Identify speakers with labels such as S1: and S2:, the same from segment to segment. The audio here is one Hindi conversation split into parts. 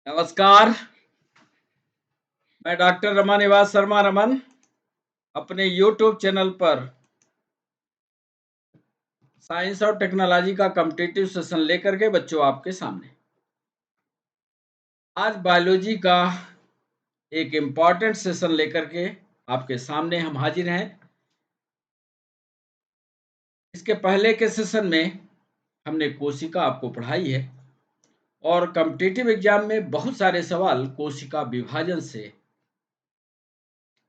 S1: नमस्कार। मैं डॉक्टर रमन निवास शर्मा रमन अपने यूट्यूब चैनल पर साइंस और टेक्नोलॉजी का कॉम्पिटिटिव सेशन लेकर के बच्चों आपके सामने आज बायोलॉजी का एक इम्पॉर्टेंट सेशन लेकर के आपके सामने हम हाजिर हैं। इसके पहले के सेशन में हमने कोशिका आपको पढ़ाई है और कॉम्पिटिटिव एग्जाम में बहुत सारे सवाल कोशिका विभाजन से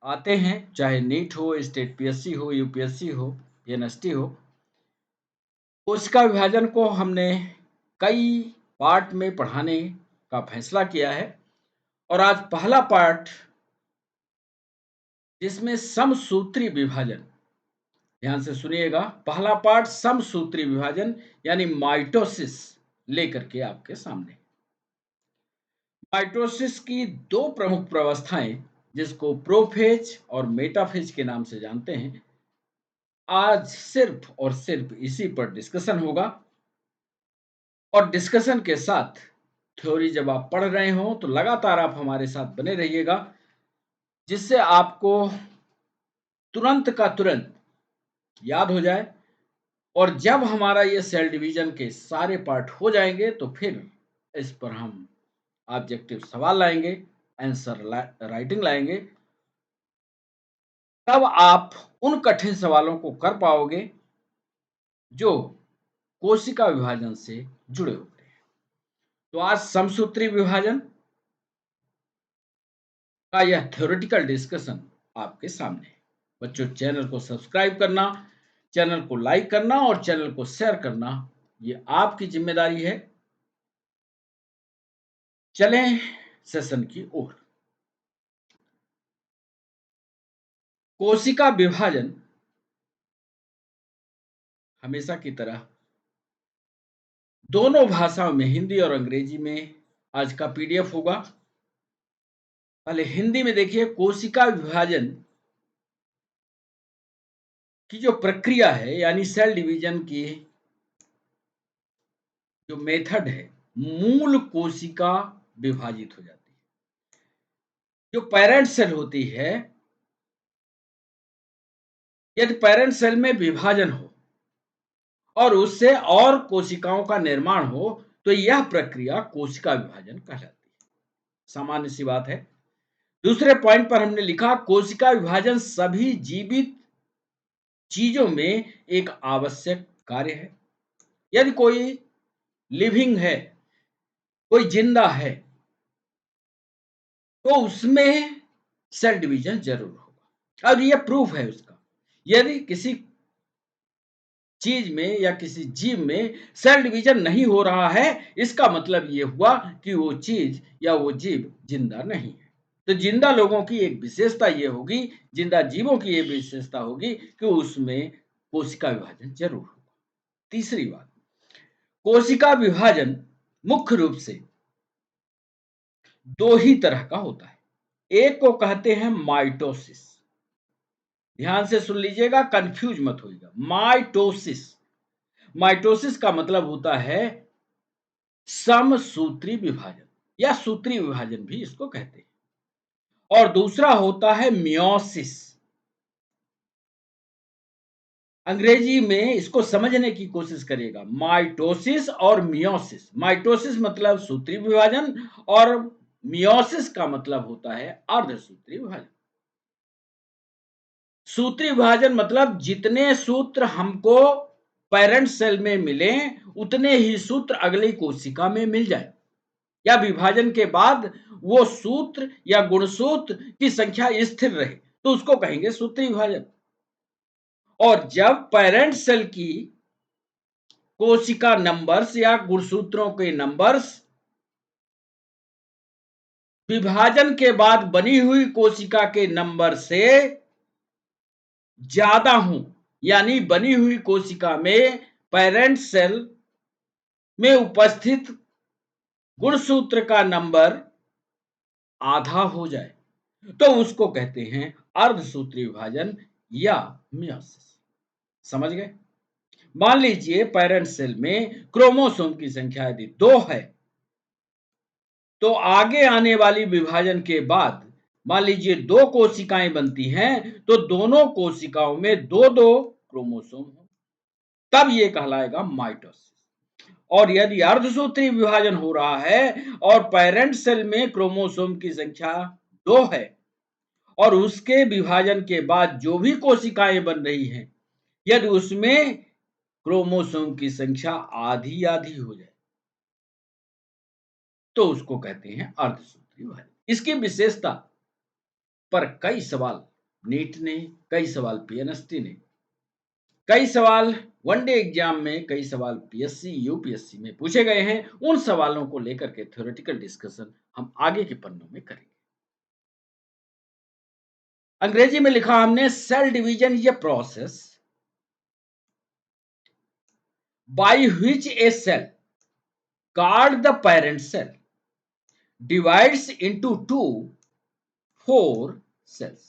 S1: आते हैं, चाहे नीट हो, स्टेट पीएससी हो, यूपीएससी हो, एनएसटी हो। कोशिका विभाजन को हमने कई पार्ट में पढ़ाने का फैसला किया है और आज पहला पार्ट जिसमें समसूत्री विभाजन, ध्यान से सुनिएगा, पहला पार्ट समसूत्री विभाजन यानी माइटोसिस लेकर के आपके सामने। माइटोसिस की दो प्रमुख व्यवस्थाएं जिसको प्रोफेज और मेटाफेज के नाम से जानते हैं, आज सिर्फ और सिर्फ इसी पर डिस्कशन होगा। और डिस्कशन के साथ थ्योरी जब आप पढ़ रहे हो तो लगातार आप हमारे साथ बने रहिएगा, जिससे आपको तुरंत का तुरंत याद हो जाए। और जब हमारा ये सेल डिवीजन के सारे पार्ट हो जाएंगे तो फिर इस पर हम ऑब्जेक्टिव सवाल लाएंगे, आंसर राइटिंग लाएंगे, तब आप उन कठिन सवालों को कर पाओगे जो कोशिका विभाजन से जुड़े होते हैं। तो आज समसूत्री विभाजन का यह थ्योरेटिकल डिस्कशन आपके सामने है। बच्चों, चैनल को सब्सक्राइब करना, चैनल को लाइक करना और चैनल को शेयर करना ये आपकी जिम्मेदारी है। चलें सेशन की ओर। कोशिका विभाजन हमेशा की तरह दोनों भाषाओं में, हिंदी और अंग्रेजी में, आज का पीडीएफ होगा। पहले हिंदी में देखिए। कोशिका विभाजन की जो प्रक्रिया है यानी सेल डिवीजन की जो मेथड है, मूल कोशिका विभाजित हो जाती है। जो पेरेंट सेल होती है, यदि पेरेंट सेल में विभाजन हो और उससे और कोशिकाओं का निर्माण हो तो यह प्रक्रिया कोशिका विभाजन कहलाती है। सामान्य सी बात है। दूसरे पॉइंट पर हमने लिखा, कोशिका विभाजन सभी जीवित चीजों में एक आवश्यक कार्य है। यदि कोई लिविंग है, कोई जिंदा है, तो उसमें सेल डिवीजन जरूर होगा और यह प्रूफ है उसका। यदि किसी चीज में या किसी जीव में सेल डिवीजन नहीं हो रहा है, इसका मतलब ये हुआ कि वो चीज या वो जीव जिंदा नहीं है। तो जिंदा लोगों की एक विशेषता ये होगी, जिंदा जीवों की ये विशेषता होगी कि उसमें कोशिका विभाजन जरूर होगा। तीसरी बात, कोशिका विभाजन मुख्य रूप से दो ही तरह का होता है। एक को कहते हैं माइटोसिस। ध्यान से सुन लीजिएगा, कंफ्यूज मत होइएगा। माइटोसिस, माइटोसिस का मतलब होता है समसूत्री विभाजन या सूत्री विभाजन भी इसको कहते हैं। और दूसरा होता है मियोसिस। अंग्रेजी में इसको समझने की कोशिश करिएगा, माइटोसिस और मियोसिस। माइटोसिस मतलब सूत्री विभाजन और मियोसिस का मतलब होता है अर्धसूत्री विभाजन। सूत्री विभाजन मतलब जितने सूत्र हमको पेरेंट सेल में मिले उतने ही सूत्र अगली कोशिका में मिल जाए, या विभाजन के बाद वो सूत्र या गुणसूत्र की संख्या स्थिर रहे तो उसको कहेंगे सूत्री विभाजन। और जब पेरेंट सेल की कोशिका नंबर्स या गुणसूत्रों के नंबर्स विभाजन के बाद बनी हुई कोशिका के नंबर से ज्यादा हूं, यानी बनी हुई कोशिका में पेरेंट सेल में उपस्थित गुणसूत्र का नंबर आधा हो जाए तो उसको कहते हैं अर्धसूत्री विभाजन या मियोसिस। समझ गए? मान लीजिए पेरेंट सेल में क्रोमोसोम की संख्या यदि 2 है तो आगे आने वाली विभाजन के बाद मान लीजिए 2 कोशिकाएं बनती हैं, तो दोनों कोशिकाओं में 2-2 क्रोमोसोम हो, तब ये कहलाएगा माइटोसिस। और यदि अर्धसूत्रीय विभाजन हो रहा है और पेरेंट सेल में क्रोमोसोम की संख्या 2 है और उसके विभाजन के बाद जो भी कोशिकाएं बन रही हैं, यदि उसमें क्रोमोसोम की संख्या आधी आधी हो जाए, तो उसको कहते हैं अर्धसूत्रीय विभाजन। इसकी विशेषता पर कई सवाल नीट ने, कई सवाल पीएनएसटी ने, कई सवाल वनडे एग्जाम में, कई सवाल पीएससी यूपीएससी में पूछे गए हैं। उन सवालों को लेकर के थ्योरेटिकल डिस्कशन हम आगे के पन्नों में करेंगे। अंग्रेजी में लिखा हमने, cell division is a process by which a cell called the parent cell divides into 4 cells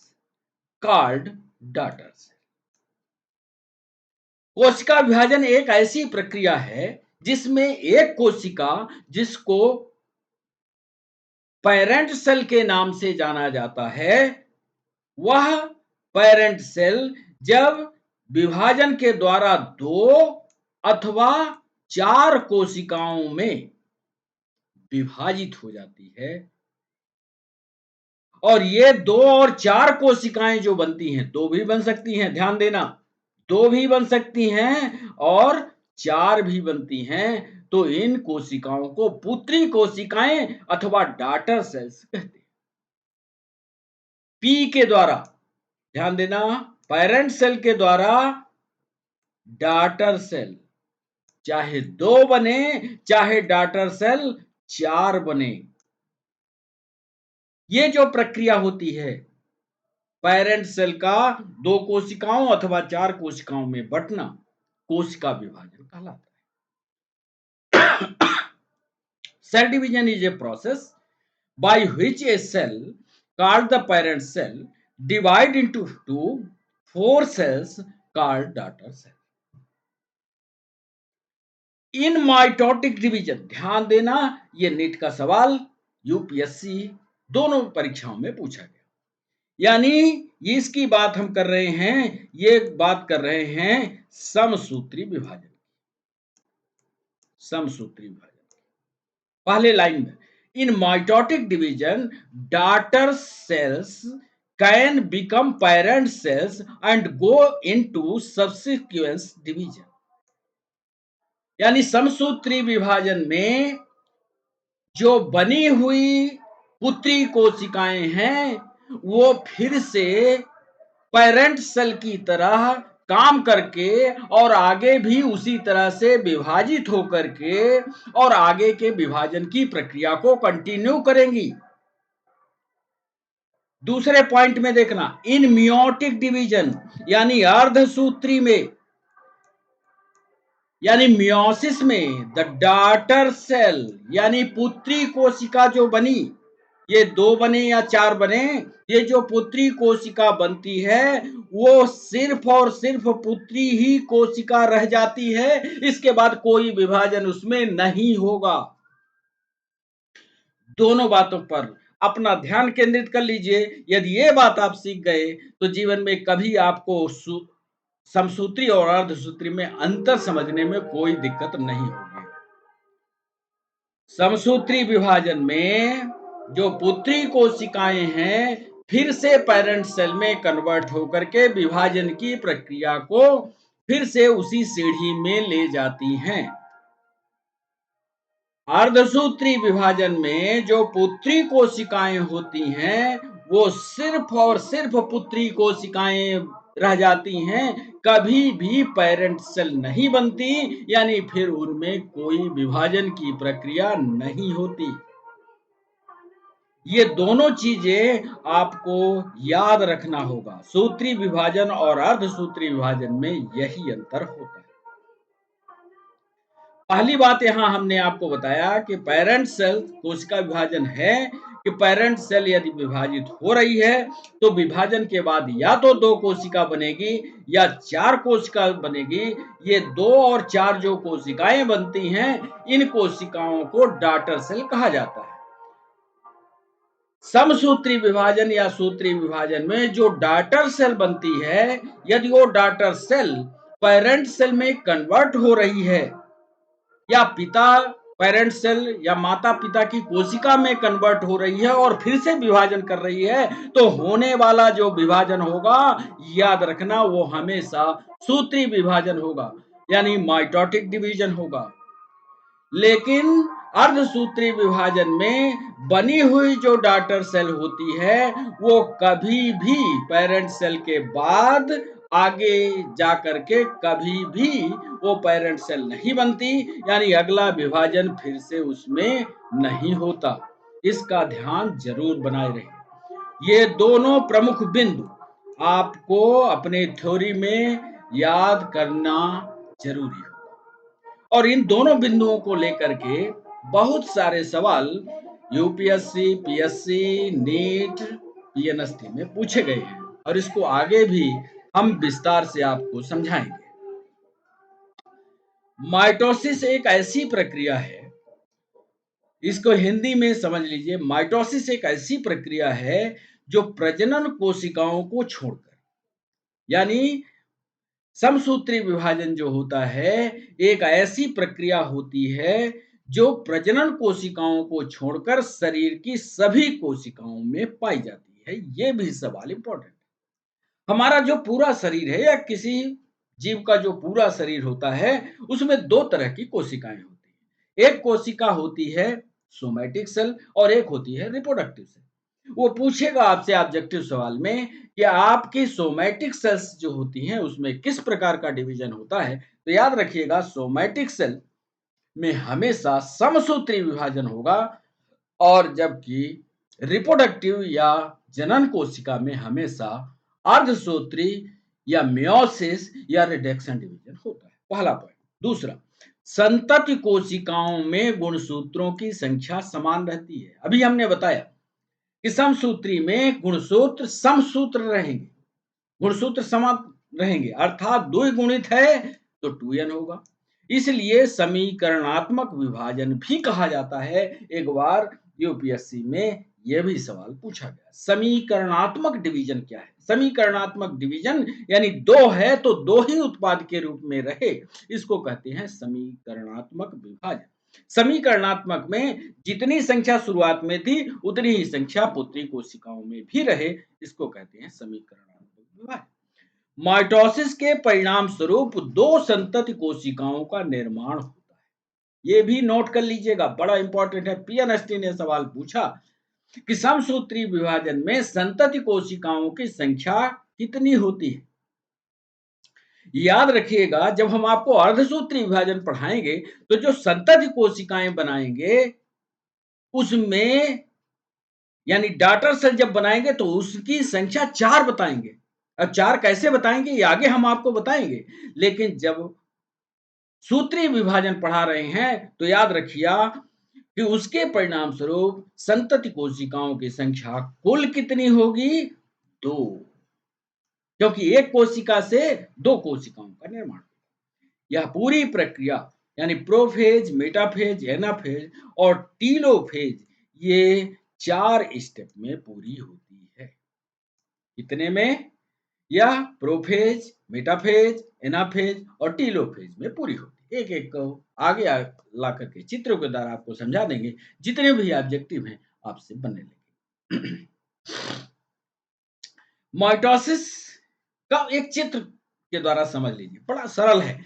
S1: called daughter cell। कोशिका विभाजन एक ऐसी प्रक्रिया है जिसमें एक कोशिका, जिसको पेरेंट सेल के नाम से जाना जाता है, वह पेरेंट सेल जब विभाजन के द्वारा 2 अथवा 4 कोशिकाओं में विभाजित हो जाती है, और ये 2 और 4 कोशिकाएं जो बनती हैं, 2 भी बन सकती हैं, ध्यान देना, 2 भी बन सकती हैं और 4 भी बनती हैं, तो इन कोशिकाओं को पुत्री कोशिकाएं अथवा डॉटर सेल्स कहते हैं। पी के द्वारा, ध्यान देना, पेरेंट सेल के द्वारा डॉटर सेल चाहे 2 बने, चाहे डॉटर सेल 4 बने, ये जो प्रक्रिया होती है पेरेंट सेल का 2 कोशिकाओं अथवा 4 कोशिकाओं में बंटना, कोशिका विभाजन कहलाता है। Cell division is a process by which a cell called the parent cell divide into 4 cells called daughter cell। In mitotic division, ध्यान देना, ये नीट का सवाल यूपीएससी दोनों परीक्षाओं में पूछा गया। यानी इसकी बात हम कर रहे हैं, ये बात कर रहे हैं समसूत्री विभाजन। समसूत्री विभाजन पहले लाइन में, in mitotic division daughter cells can become parent cells and go into subsequent division. यानी समसूत्री विभाजन में जो बनी हुई पुत्री कोशिकाएं हैं, वो फिर से पेरेंट सेल की तरह काम करके और आगे भी उसी तरह से विभाजित होकर के और आगे के विभाजन की प्रक्रिया को कंटिन्यू करेंगी। दूसरे पॉइंट में देखना, इन मियोटिक डिवीजन यानी अर्धसूत्री में, यानी मियोसिस में, द डॉटर सेल यानी पुत्री कोशिका जो बनी, ये 2 बने या 4 बने, ये जो पुत्री कोशिका बनती है, वो सिर्फ और सिर्फ पुत्री ही कोशिका रह जाती है, इसके बाद कोई विभाजन उसमें नहीं होगा। दोनों बातों पर अपना ध्यान केंद्रित कर लीजिए। यदि ये बात आप सीख गए, तो जीवन में कभी आपको समसूत्री और अर्धसूत्री में अंतर समझने में कोई दिक्कत नहीं होगी। समसूत्री विभाजन में जो पुत्री कोशिकाएं हैं, फिर से पेरेंट सेल में कन्वर्ट होकर के विभाजन की प्रक्रिया को फिर से उसी सीढ़ी में ले जाती हैं। अर्धसूत्री विभाजन में जो पुत्री कोशिकाएं होती हैं, वो सिर्फ और सिर्फ पुत्री कोशिकाएं रह जाती हैं, कभी भी पेरेंट सेल नहीं बनती, यानी फिर उनमें कोई विभाजन की प्रक्रिया नहीं होती। ये दोनों चीजें आपको याद रखना होगा। सूत्री विभाजन और अर्धसूत्री विभाजन में यही अंतर होता है। पहली बात यहां हमने आपको बताया कि पेरेंट सेल कोशिका विभाजन है कि पेरेंट सेल यदि विभाजित हो रही है, तो विभाजन के बाद या तो 2 कोशिका बनेगी या 4 कोशिका बनेगी। ये 2 और 4 जो कोशिकाएं बनती हैं, इन कोशिकाओं को डॉटर सेल कहा जाता है। समसूत्री विभाजन या सूत्री विभाजन में जो डॉटर सेल बनती है, यदि वो डॉटर सेल पेरेंट सेल में कन्वर्ट हो रही है या पिता पेरेंट सेल या माता पिता की कोशिका में कन्वर्ट हो रही है और फिर से विभाजन कर रही है, तो होने वाला जो विभाजन होगा, याद रखना, वो हमेशा सूत्री विभाजन होगा, यानी माइटोटिक डिवीजन होगा। लेकिन अर्धसूत्री विभाजन में बनी हुई जो डॉटर सेल होती है, वो कभी भी पेरेंट सेल के बाद आगे जाकर के कभी भी वो पेरेंट सेल नहीं बनती, यानी अगला विभाजन फिर से उसमें नहीं होता। इसका ध्यान जरूर बनाए रखें। ये दोनों प्रमुख बिंदु आपको अपने थ्योरी में याद करना जरूरी है, और इन दोनों बिंदुओं को लेकर के बहुत सारे सवाल यूपीएससी, पीएससी, नीट, पीएनएसटी में पूछे गए हैं, और इसको आगे भी हम विस्तार से आपको समझाएंगे। माइटोसिस एक ऐसी प्रक्रिया है, इसको हिंदी में समझ लीजिए, माइटोसिस एक ऐसी प्रक्रिया है जो प्रजनन कोशिकाओं को छोड़कर, यानी समसूत्री विभाजन जो होता है, एक ऐसी प्रक्रिया होती है जो प्रजनन कोशिकाओं को छोड़कर शरीर की सभी कोशिकाओं में पाई जाती है। ये भी सवाल इंपॉर्टेंट है। हमारा जो पूरा शरीर है या किसी जीव का जो पूरा शरीर होता है, उसमें दो तरह की कोशिकाएं होती है। एक कोशिका होती है सोमैटिक सेल और एक होती है रिप्रोडक्टिव सेल। वो पूछेगा आपसे ऑब्जेक्टिव सवाल में कि आपकी सोमैटिक सेल्स जो होती हैं उसमें किस प्रकार का डिवीजन होता है, तो याद रखिएगा सोमैटिक सेल में हमेशा समसूत्री विभाजन होगा, और जबकि रिप्रोडक्टिव या जनन कोशिका में हमेशा अर्धसूत्री या मियोसिस या रिडक्शन डिवीजन होता है। पहला पॉइंट। दूसरा, संतति कोशिकाओं में गुणसूत्रों की संख्या समान रहती है। अभी हमने बताया कि समसूत्री में गुणसूत्र समसूत्र रहेंगे, गुणसूत्र समान रहेंगे, अर्थात द्विगुणित है तो 2n होगा। इसलिए समीकरणात्मक विभाजन भी कहा जाता है। एक बार यूपीएससी में यह भी सवाल पूछा गया, समीकरणात्मक डिवीजन क्या है? समीकरणात्मक डिवीजन यानी दो है तो दो ही उत्पाद के रूप में रहे, इसको कहते हैं समीकरणात्मक विभाजन। समीकरणात्मक में जितनी संख्या शुरुआत में थी उतनी ही संख्या पुत्री कोशिकाओं में भी रहे, इसको कहते हैं समीकरणात्मक विभाजन। माइटोसिस के परिणाम स्वरूप दो संतति कोशिकाओं का निर्माण होता है। ये भी नोट कर लीजिएगा, बड़ा इंपॉर्टेंट है। पीएनएसटी ने सवाल पूछा कि समसूत्री विभाजन में संतति कोशिकाओं की संख्या कितनी होती है। याद रखिएगा, जब हम आपको अर्धसूत्री विभाजन पढ़ाएंगे तो जो संतति कोशिकाएं बनाएंगे उसमें, यानी डॉटर सेल जब बनाएंगे तो उसकी संख्या 4 बताएंगे। अब 4 कैसे बताएंगे ये आगे हम आपको बताएंगे, लेकिन जब सूत्री विभाजन पढ़ा रहे हैं तो याद रखिए कि उसके परिणाम स्वरूप संतति कोशिकाओं की संख्या कुल कितनी होगी? 2, क्योंकि एक कोशिका से दो कोशिकाओं का निर्माण। यह पूरी प्रक्रिया यानी प्रोफेज, मेटाफेज, एनाफेज और टीलोफेज, ये 4 स्टेप में पूरी होती है। कितने में? यह प्रोफेज, मेटाफेज, एनाफेज और टीलोफेज में पूरी होती है। एक एक को आगे ला करके चित्रों के द्वारा आपको समझा देंगे, जितने भी ऑब्जेक्टिव हैं आपसे बनने लगे। माइटोसिस का एक चित्र के द्वारा समझ लीजिए, बड़ा सरल है,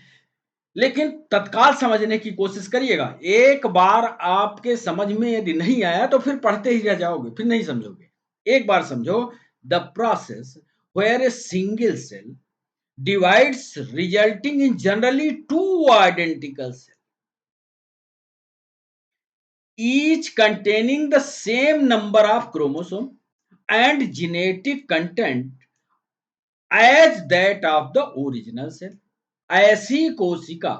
S1: लेकिन तत्काल समझने की कोशिश करिएगा। एक बार आपके समझ में यदि नहीं आया तो फिर पढ़ते ही रह जाओगे, फिर नहीं समझोगे। एक बार समझो। The process where a single cell divides resulting in generally two identical cells, each containing the same number of chromosomes and genetic content as that of the original cell। ऐसी कोशिका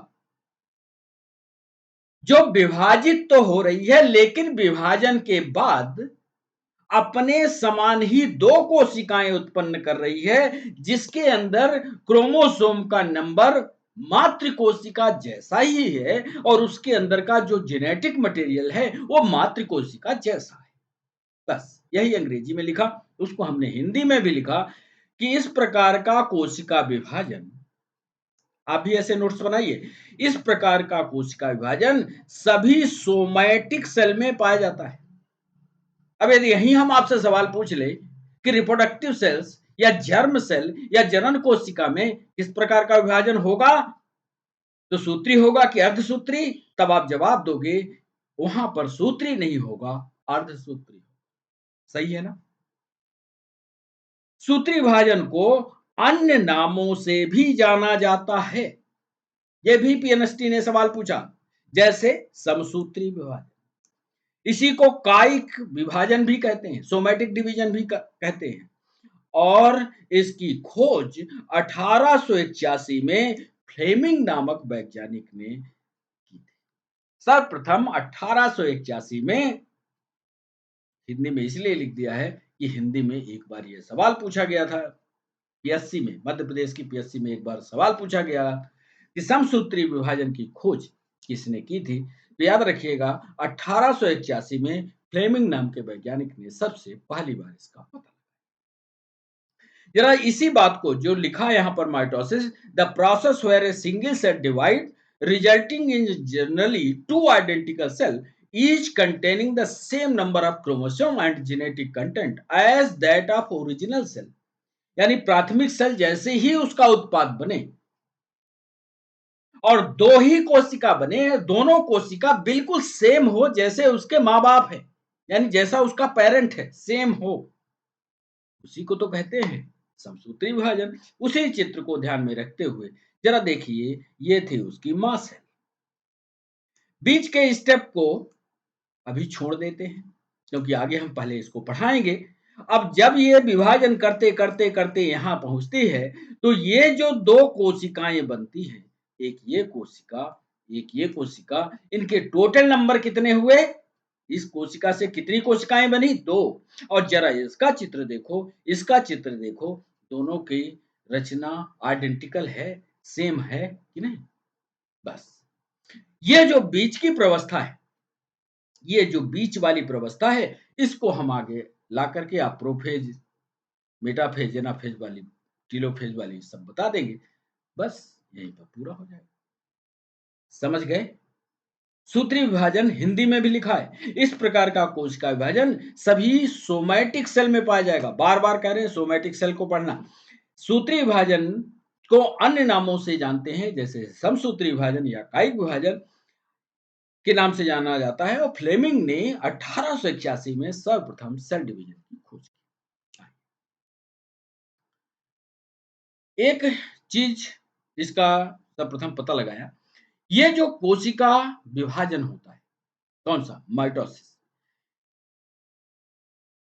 S1: जो विभाजित तो हो रही है लेकिन विभाजन के बाद अपने समान ही दो कोशिकाएं उत्पन्न कर रही है, जिसके अंदर क्रोमोसोम का नंबर मातृ कोशिका जैसा ही है और उसके अंदर का जो जेनेटिक मटेरियल है वो मातृ कोशिका जैसा है। बस यही अंग्रेजी में लिखा, उसको हमने हिंदी में भी लिखा कि इस प्रकार का कोशिका विभाजन, आप भी ऐसे नोट्स बनाइए, इस प्रकार का कोशिका विभाजन सभी सोमैटिक सेल में पाया जाता है। अब यदि यही हम आपसे सवाल पूछ ले कि रिप्रोडक्टिव सेल्स या जर्म सेल या जनन कोशिका में किस प्रकार का विभाजन होगा, तो सूत्री होगा कि अर्धसूत्री, तब आप जवाब दोगे वहां पर सूत्री नहीं होगा, अर्धसूत्री। सही है ना? सूत्री विभाजन को अन्य नामों से भी जाना जाता है। यह भी पीएनएसटी ने सवाल पूछा, जैसे समसूत्री विभाजन, इसी को कायिक विभाजन भी कहते हैं, सोमैटिक डिवीजन भी कहते हैं। और इसकी खोज 1881 में फ्लेमिंग नामक वैज्ञानिक ने की थी। सर्वप्रथम 1881 में, हिंदी में इसलिए लिख दिया है कि हिंदी में एक बार यह सवाल पूछा गया था पीएससी में, मध्य प्रदेश की पीएससी में एक बार सवाल पूछा गया कि समसूत्री विभाजन की खोज किसने की थी, तो याद रखिएगा 1881 में फ्लेमिंग नाम के वैज्ञानिक ने सबसे पहली बार इसका पता। जरा इसी बात को जो लिखा है यहां पर, mitosis the process where a single cell divide resulting in generally two identical cell each containing the same number of chromosome and genetic content as that of original cell, यानी प्राथमिक सेल जैसे ही उसका उत्पाद बने और दो ही कोशिका बने, दोनों कोशिका बिल्कुल सेम हो जैसे उसके माँ बाप है, यानी जैसा उसका पेरेंट है सेम हो, उसी को तो कहते हैं समसूत्री विभाजन। उसी चित्र को ध्यान में रखते हुए जरा देखिए, ये थी उसकी मां सेल। बीच के स्टेप को अभी छोड़ देते हैं क्योंकि आगे हम पहले इसको पढ़ाएंगे। अब जब ये विभाजन करते करते करते यहां पहुंचती है तो ये जो दो कोशिकाएं बनती हैं, एक ये कोशिका एक ये कोशिका, इनके टोटल नंबर कितने हुए, इस कोशिका से कितनी कोशिकाएं बनी, दो। और जरा इसका चित्र देखो, इसका चित्र देखो, दोनों की रचना आइडेंटिकल है, सेम है कि नहीं। बस ये जो बीच की प्रवस्था है, ये जो बीच वाली प्रवस्था है, इसको हम आगे ला करके आप प्रोफेज, मेटाफेज, एनाफेज वाली, टीलोफेज वाली सब बता देंगे। बस यहीं पर पूरा हो जाएगा। समझ गए? सूत्री विभाजन हिंदी में भी लिखा है, इस प्रकार का कोशिका विभाजन सभी सोमैटिक सेल में पाया जाएगा। बार बार कह रहे हैं सोमैटिक सेल को पढ़ना। सूत्री विभाजन को अन्य नामों से जानते हैं, जैसे समसूत्री विभाजन या कायिक विभाजन के नाम से जाना जाता है। और फ्लेमिंग ने 1881 में सर्वप्रथम सेल डिवीजन की खोज की। एक चीज इसका सर्वप्रथम पता लगाया, ये जो कोशिका विभाजन होता है, कौन सा, माइटोसिस,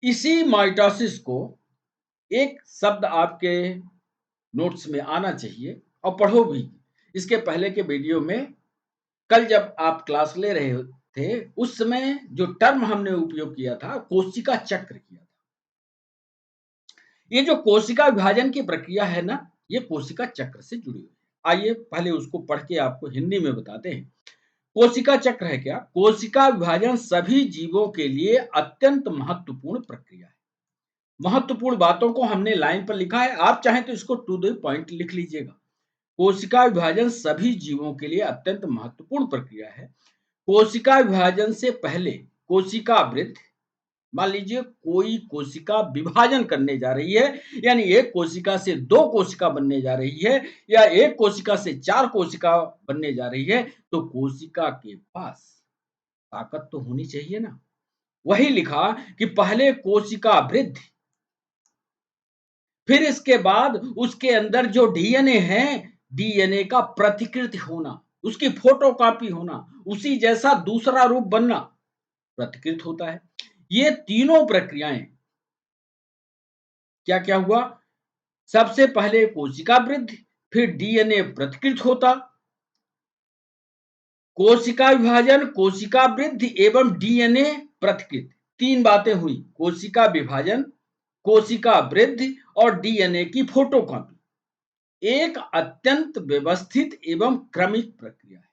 S1: इसी माइटोसिस को एक शब्द आपके नोट्स में आना चाहिए और पढ़ो भी। इसके पहले के वीडियो में, कल जब आप क्लास ले रहे थे उस समय जो टर्म हमने उपयोग किया था, कोशिका चक्र किया था। ये जो कोशिका विभाजन की प्रक्रिया है ना, ये कोशिका चक्र से जुड़ी हुई है। आइए पहले उसको पढ़ के आपको हिंदी में बताते हैं। कोशिका चक्र है क्या? कोशिका विभाजन सभी जीवों के लिए अत्यंत महत्वपूर्ण प्रक्रिया है। महत्वपूर्ण बातों को हमने लाइन पर लिखा है, आप चाहें तो इसको टू द पॉइंट लिख लीजिएगा। कोशिका विभाजन सभी जीवों के लिए अत्यंत महत्वपूर्ण प्रक्रिया है। कोशिका विभाजन से पहले कोशिका वृद्धि, मान लीजिए कोई कोशिका विभाजन करने जा रही है, यानी एक कोशिका से दो कोशिका बनने जा रही है या एक कोशिका से चार कोशिका बनने जा रही है, तो कोशिका के पास ताकत तो होनी चाहिए ना। वही लिखा कि पहले कोशिका वृद्धि, फिर इसके बाद उसके अंदर जो डीएनए है, डीएनए का प्रतिकृति होना, उसकी फोटोकॉपी होना, उसी जैसा दूसरा रूप बनना, प्रतिकृत होता है। ये तीनों प्रक्रियाएं क्या क्या हुआ, सबसे पहले कोशिका वृद्धि, फिर डीएनए प्रतिकृत होता, कोशिका विभाजन, कोशिका वृद्धि एवं डीएनए प्रतिकृत, तीन बातें हुई, कोशिका विभाजन, कोशिका वृद्धि और डीएनए की फोटोकॉपी। एक अत्यंत व्यवस्थित एवं क्रमिक प्रक्रिया है।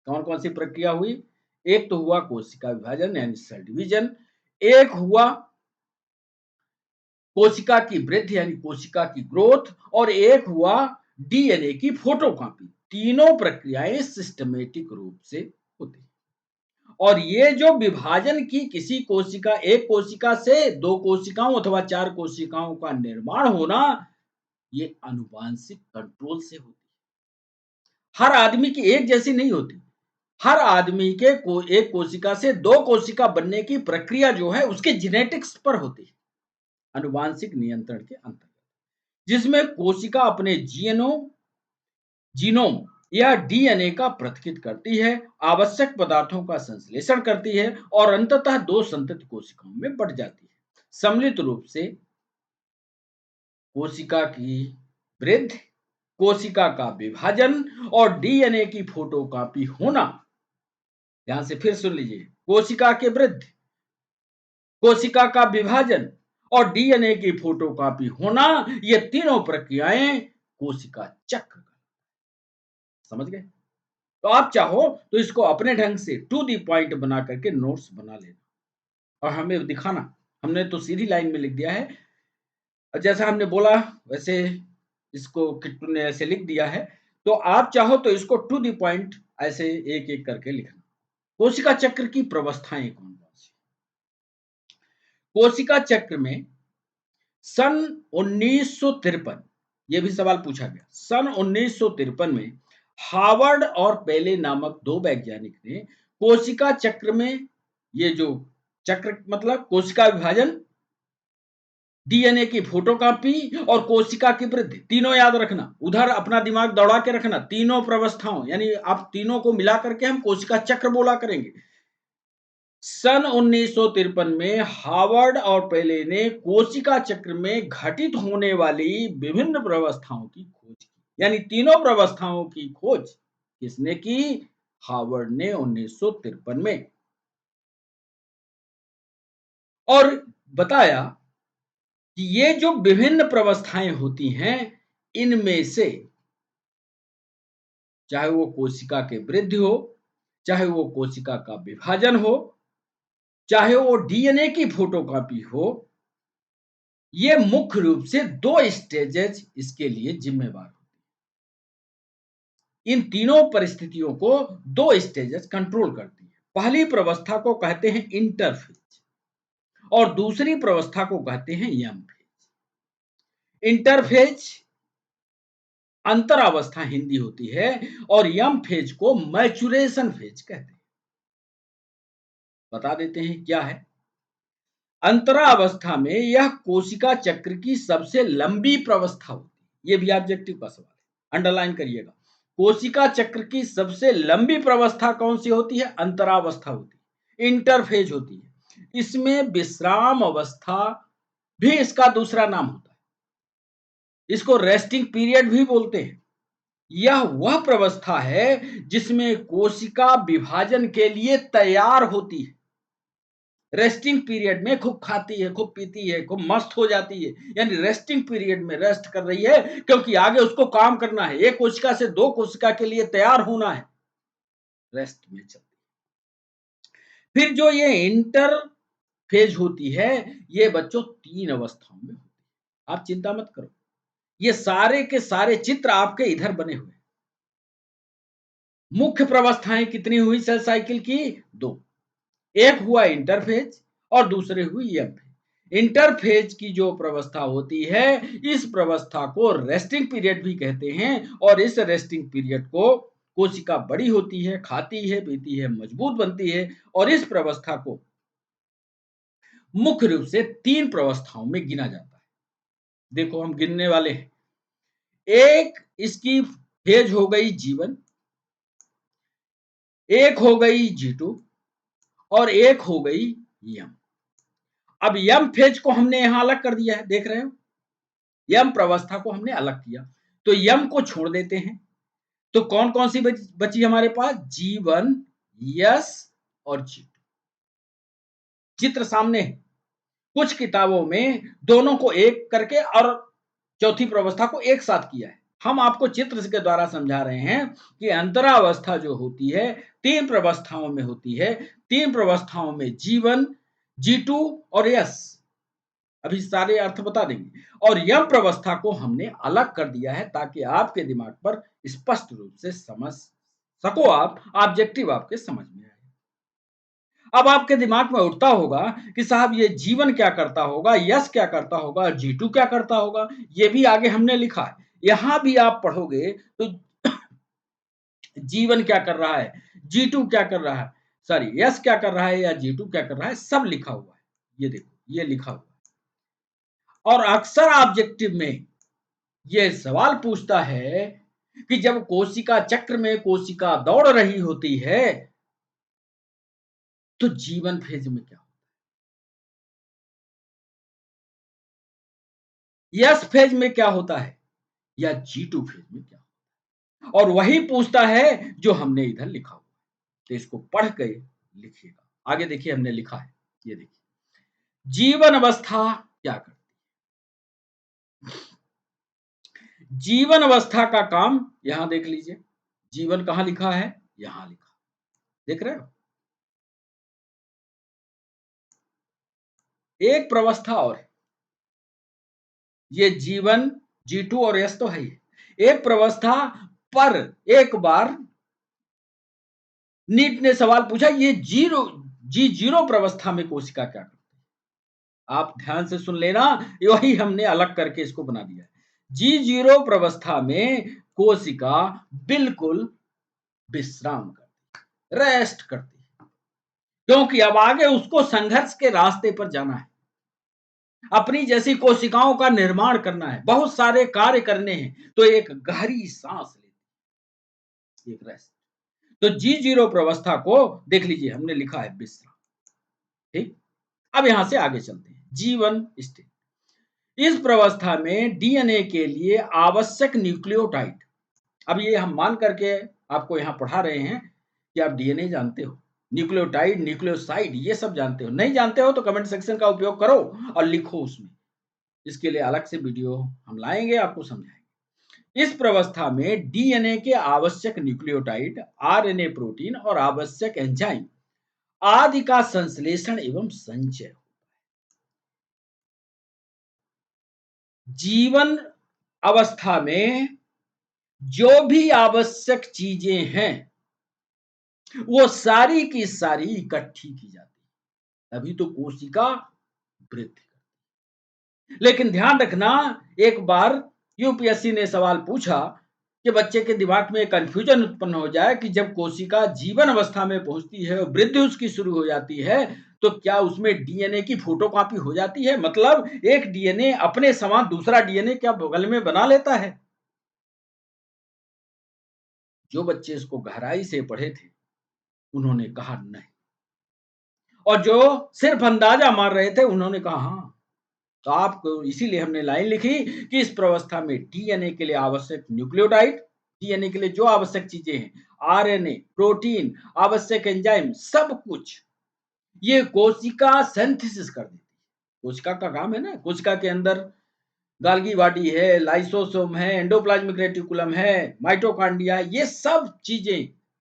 S1: कौन कौन सी प्रक्रिया हुई? एक तो हुआ कोशिका विभाजन यानी सेल डिवीजन, एक हुआ कोशिका की वृद्धि यानी कोशिका की ग्रोथ, और एक हुआ डीएनए की फोटोकॉपी। तीनों प्रक्रियाएं सिस्टमेटिक रूप से होती हैं। और ये जो विभाजन की किसी कोशिका, एक कोशिका से दो कोशिकाओं अथवा चार कोशिकाओं का निर्माण होना, ये आनुवांशिक कंट्रोल से होती है। हर आदमी की एक जैसी नहीं होती। हर आदमी के एक कोशिका से दो कोशिका बनने की प्रक्रिया जो है उसके जेनेटिक्स पर होती है, आनुवांशिक नियंत्रण के अंतर्गत, जिसमें कोशिका अपने जीनोम या डीएनए का पृथक्कृत करती है, आवश्यक पदार्थों का संश्लेषण करती है और अंततः दो संतति कोशिकाओं में बढ़ जाती है। सम्मिलित रूप से कोशिका की वृद्धि, कोशिका का विभाजन और डीएनए की फोटोकॉपी होना, ध्यान से फिर सुन लीजिए, कोशिका की वृद्धि, कोशिका का विभाजन और डीएनए की फोटोकॉपी होना, ये तीनों प्रक्रियाएं कोशिका चक्र। समझ गए? तो आप चाहो तो इसको अपने ढंग से टू दी पॉइंट बना करके नोट्स बना लेना और हमें दिखाना। हमने तो सीधी लाइन में लिख दिया है, और जैसा हमने बोला वैसे इसको किट्टू ने ऐसे लिख दिया है, तो आप चाहो तो इसको टू दी पॉइंट ऐसे एक एक करके लिखना। कोशिका चक्र की प्रवस्थाएं कौन कौन सी? कोशिका चक्र में सन 1953, ये भी सवाल पूछा गया, सन 1953 में हार्वर्ड और पेले नामक दो वैज्ञानिक ने कोशिका चक्र में, ये जो चक्र मतलब कोशिका विभाजन, डीएनए की फोटोकॉपी और कोशिका की वृद्धि, तीनों याद रखना, उधर अपना दिमाग दौड़ा के रखना, तीनों प्रवस्थाओं यानी आप तीनों को मिला करके हम कोशिका चक्र बोला करेंगे। सन 1953 में हार्वर्ड और पेले ने कोशिका चक्र में घटित होने वाली विभिन्न प्रवस्थाओं की खोज की, यानी तीनों प्रवस्थाओं की खोज किसने की? हार्वर्ड ने 1953 में, और बताया कि ये जो विभिन्न प्रवस्थाएं होती हैं, इनमें से चाहे वो कोशिका की वृद्धि हो, चाहे वो कोशिका का विभाजन हो, चाहे वो डीएनए की फोटोकॉपी हो, ये मुख्य रूप से दो स्टेजेस इसके लिए जिम्मेवार होते हैं। इन तीनों परिस्थितियों को दो स्टेजेस कंट्रोल करती है। पहली प्रवस्था को कहते हैं इंटरफेज और दूसरी प्रवस्था को कहते हैं एम फेज। इंटरफेज अंतरावस्था हिंदी होती है और एम फेज को मैचुरेशन फेज कहते हैं। बता देते हैं क्या है। अंतरावस्था में यह कोशिका चक्र की सबसे लंबी प्रवस्था होती है। यह भी ऑब्जेक्टिव का सवाल है, अंडरलाइन करिएगा। कोशिका चक्र की सबसे लंबी प्रवस्था कौन सी होती है? अंतरावस्था होती है, इंटरफेज होती है। इसमें विश्राम अवस्था भी इसका दूसरा नाम होता है, इसको रेस्टिंग पीरियड भी बोलते हैं। यह वह प्रवस्था है जिसमें कोशिका विभाजन के लिए तैयार होती है। रेस्टिंग पीरियड में खूब खाती है, खूब पीती है, खूब मस्त हो जाती है, यानी रेस्टिंग पीरियड में रेस्ट कर रही है, क्योंकि आगे उसको काम करना है, एक कोशिका से दो कोशिका के लिए तैयार होना है, रेस्ट में चलती है। फिर जो ये इंटर फेज होती है, ये बच्चों तीन अवस्थाओं में होती है। आप चिंता मत करो, ये सारे के सारे चित्र आपके इधर बने हुए हैं। मुख्य प्रवस्थाएं कितनी हुई सेल साइकिल की? दो, एक हुआ इंटरफेज और दूसरे हुई एम फेज। इंटरफेज की जो प्रवस्था होती है, इस प्रवस्था को रेस्टिंग पीरियड भी कहते हैं, और इस रेस्टिंग पीरियड को कोशिका बड़ी होती है, खाती है, पीती है, मजबूत बनती है, और इस प्रवस्था को मुख्य रूप से तीन प्रवस्थाओं में गिना जाता है। देखो हम गिनने वाले हैं। एक इसकी फेज हो गई जीवन, एक हो गई जीटू और एक हो गई यम। अब यम फेज को हमने यहां अलग कर दिया है, देख रहे हो, यम प्रवस्था को हमने अलग किया, तो यम को छोड़ देते हैं, तो कौन कौन सी बची हमारे पास? G1, यस और G2। चित्र सामने है। कुछ किताबों में दोनों को एक करके और चौथी प्रवस्था को एक साथ किया है। हम आपको चित्र के द्वारा समझा रहे हैं कि अंतरावस्था जो होती है तीन प्रवस्थाओं में होती है। तीन प्रवस्थाओं में G1, G2 और यस, अभी सारे अर्थ बता देंगे। और यम प्रवस्था को हमने अलग कर दिया है ताकि आपके दिमाग पर स्पष्ट रूप से समझ सको आप, ऑब्जेक्टिव आपके समझ में आए। अब आपके दिमाग में उठता होगा कि साहब ये जीवन क्या करता होगा, यश क्या करता होगा, जीटू क्या करता होगा, ये भी आगे हमने लिखा है। यहां भी आप पढ़ोगे तो जीवन क्या कर रहा है, जीटू क्या कर रहा है, सॉरी यश क्या कर रहा है या जीटू क्या कर रहा है, सब लिखा हुआ है। ये देखो, ये लिखा हुआ है। और अक्सर ऑब्जेक्टिव में ये सवाल पूछता है कि जब कोशिका चक्र में कोशिका दौड़ रही होती है तो जीवन फेज में क्या, यस फेज में क्या होता है या जी2 फेज में क्या होता है, और वही पूछता है जो हमने इधर लिखा हुआ है। तो इसको पढ़ के लिखिएगा। आगे देखिए हमने लिखा है, ये देखिए जीवन अवस्था क्या करती है। जीवन अवस्था का काम यहां देख लीजिए, जीवन कहां लिखा है, यहां लिखा, देख रहे हो, एक प्रवस्था और है। ये जीवन जी2 और यस तो है ही, एक प्रवस्था पर एक बार नीट ने सवाल पूछा ये जी जीरो प्रवस्था में कोशिका क्या करती है। आप ध्यान से सुन लेना, वही हमने अलग करके इसको बना दिया है। जी जीरो प्रवस्था में कोशिका बिल्कुल विश्राम करती, रेस्ट करती है, क्योंकि अब आगे उसको संघर्ष के रास्ते पर जाना है, अपनी जैसी कोशिकाओं का निर्माण करना है, बहुत सारे कार्य करने हैं, तो एक गहरी सांस लेती, एक रेस्ट। तो जी जीरो प्रवस्था को देख लीजिए हमने लिखा है विश्राम। ठीक, अब यहां से आगे चलते हैं। जीवन स्टेट, इस प्रवस्था में डीएनए के लिए आवश्यक न्यूक्लियोटाइड, अब ये हम मान करके आपको यहां पढ़ा रहे हैं कि आप डीएनए जानते हो, न्यूक्लियोटाइड न्यूक्लियोसाइड ये सब जानते हो, नहीं जानते हो तो कमेंट सेक्शन का उपयोग करो और लिखो उसमें, इसके लिए अलग से वीडियो हम लाएंगे, आपको समझाएंगे। इस प्रवस्था में डीएनए के आवश्यक न्यूक्लियोटाइड, आरएनए प्रोटीन और आवश्यक एंजाइम आदि का संश्लेषण एवं संचय। जीवन अवस्था में जो भी आवश्यक चीजें हैं वो सारी की सारी इकट्ठी की जाती है, तभी तो कोशिका वृद्धि। लेकिन ध्यान रखना, एक बार यूपीएससी ने सवाल पूछा कि बच्चे के दिमाग में कंफ्यूजन उत्पन्न हो जाए कि जब कोशिका जीवन अवस्था में पहुंचती है और वृद्धि उसकी शुरू हो जाती है तो क्या उसमें डीएनए की फोटोकॉपी हो जाती है, मतलब एक डीएनए अपने समान दूसरा डीएनए क्या बगल में बना लेता है। जो बच्चे इसको गहराई से पढ़े थे उन्होंने कहा नहीं, और जो सिर्फ अंदाजा मार रहे थे उन्होंने कहा हाँ। तो आपको इसीलिए हमने लाइन लिखी कि इस प्रवस्था में डीएनए के लिए आवश्यक न्यूक्लियोटाइड, डीएनए के लिए जो आवश्यक चीजें हैं, आरएनए, प्रोटीन, आवश्यक एंजाइम, सब कुछ ये कोशिका सिंथेसिस कर देती है। कोशिका का काम है ना, कोशिका के अंदर गाल्गी बॉडी है, लाइसोसोम है, एंडोप्लाज्मिक रेटिकुलम है, माइटोकॉन्ड्रिया, ये सब चीजें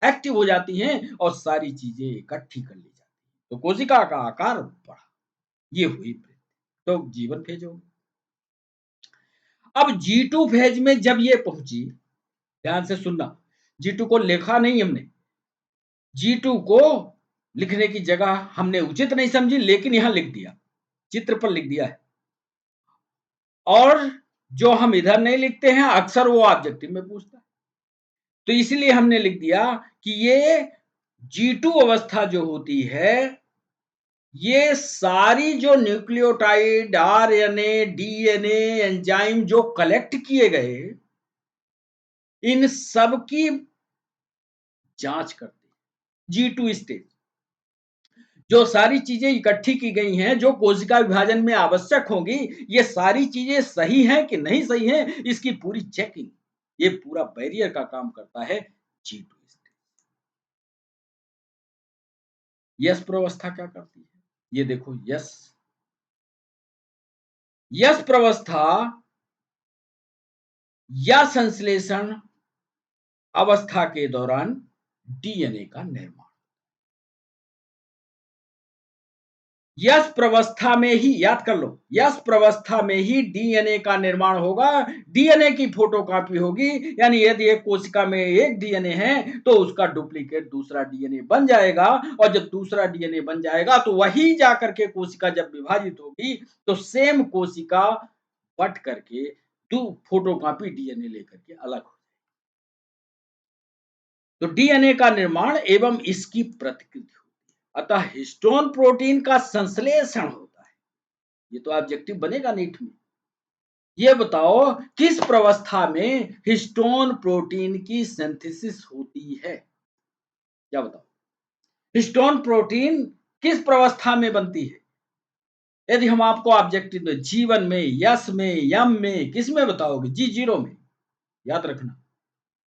S1: एक्टिव हो जाती हैं और सारी चीजें इकट्ठी कर ली जाती हैं, तो कोशिका का आकार बढ़ा, ये हुई वृद्धि। तो जीवन फेज हो। अब जी2 फेज में जब ये पहुंची, ध्यान से सुनना, जी2 को लिखा नहीं हमने, जी2 को लिखने की जगह हमने उचित नहीं समझी लेकिन यहां लिख दिया, चित्र पर लिख दिया है, और जो हम इधर नहीं लिखते हैं अक्सर वो ऑब्जेक्टिव में पूछता है, तो इसलिए हमने लिख दिया कि ये जी2 अवस्था जो होती है, ये सारी जो न्यूक्लियोटाइड, आरएनए, डीएनए, एंजाइम जो कलेक्ट किए गए, इन सब की जांच करती है जी2 स्टेज। जो सारी चीजें इकट्ठी की गई हैं जो कोशिका विभाजन में आवश्यक होंगी, ये सारी चीजें सही हैं कि नहीं सही हैं, इसकी पूरी चेकिंग, ये पूरा बैरियर का काम करता है जी2 स्टेज। यस प्रवस्था क्या करती है, ये देखो, यस यस प्रवस्था या संश्लेषण अवस्था के दौरान डीएनए का निर्माण, यस प्रवस्था में ही, याद कर लो, यस प्रवस्था में ही डीएनए का निर्माण होगा, डीएनए की फोटोकॉपी होगी। यानी यदि एक कोशिका में एक डीएनए है तो उसका डुप्लीकेट दूसरा डीएनए बन जाएगा, और जब दूसरा डीएनए बन जाएगा तो वही जाकर के कोशिका जब विभाजित होगी तो सेम कोशिका बट करके दो फोटोकॉपी डीएनए लेकर के अलग हो। तो डीएनए का निर्माण एवं इसकी प्रतिकृति होती है। अतः हिस्टोन प्रोटीन का संश्लेषण होता है। ये तो ऑब्जेक्टिव बनेगा नीट में। ये बताओ किस प्रवस्था में हिस्टोन प्रोटीन की सिंथेसिस होती है? क्या बताओ, हिस्टोन प्रोटीन किस प्रवस्था में बनती है? यदि हम आपको ऑब्जेक्टिव दे, जीवन में, यश में, यम में, किस में बताओगे? जी जीरो में। याद रखना,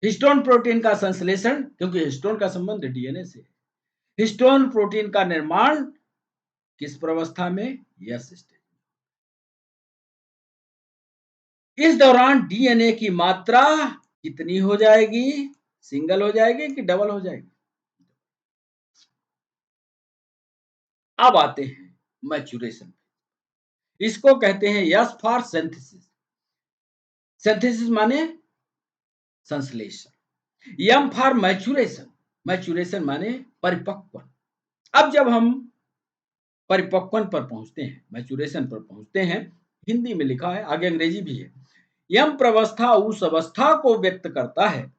S1: हिस्टोन प्रोटीन का संश्लेषण, क्योंकि हिस्टोन का संबंध डीएनए से है। हिस्टोन प्रोटीन का निर्माण किस प्रवस्था में? Yes stage. इस दौरान डीएनए की मात्रा कितनी हो जाएगी? सिंगल हो जाएगी कि डबल हो जाएगी? अब आते हैं मैच्योरेशन। इसको कहते हैं यस फॉर सिंथेसिस। सिंथेसिस माने संश्लेषण। यम फॉर मैच्योरेशन। मैच्योरेशन माने परिपक्वन। अब जब हम परिपक्वन पर पहुंचते हैं, मैच्योरेशन पर पहुंचते हैं, हिंदी में लिखा है, आगे अंग्रेजी भी है। यम प्रवस्था उस अवस्था को व्यक्त करता है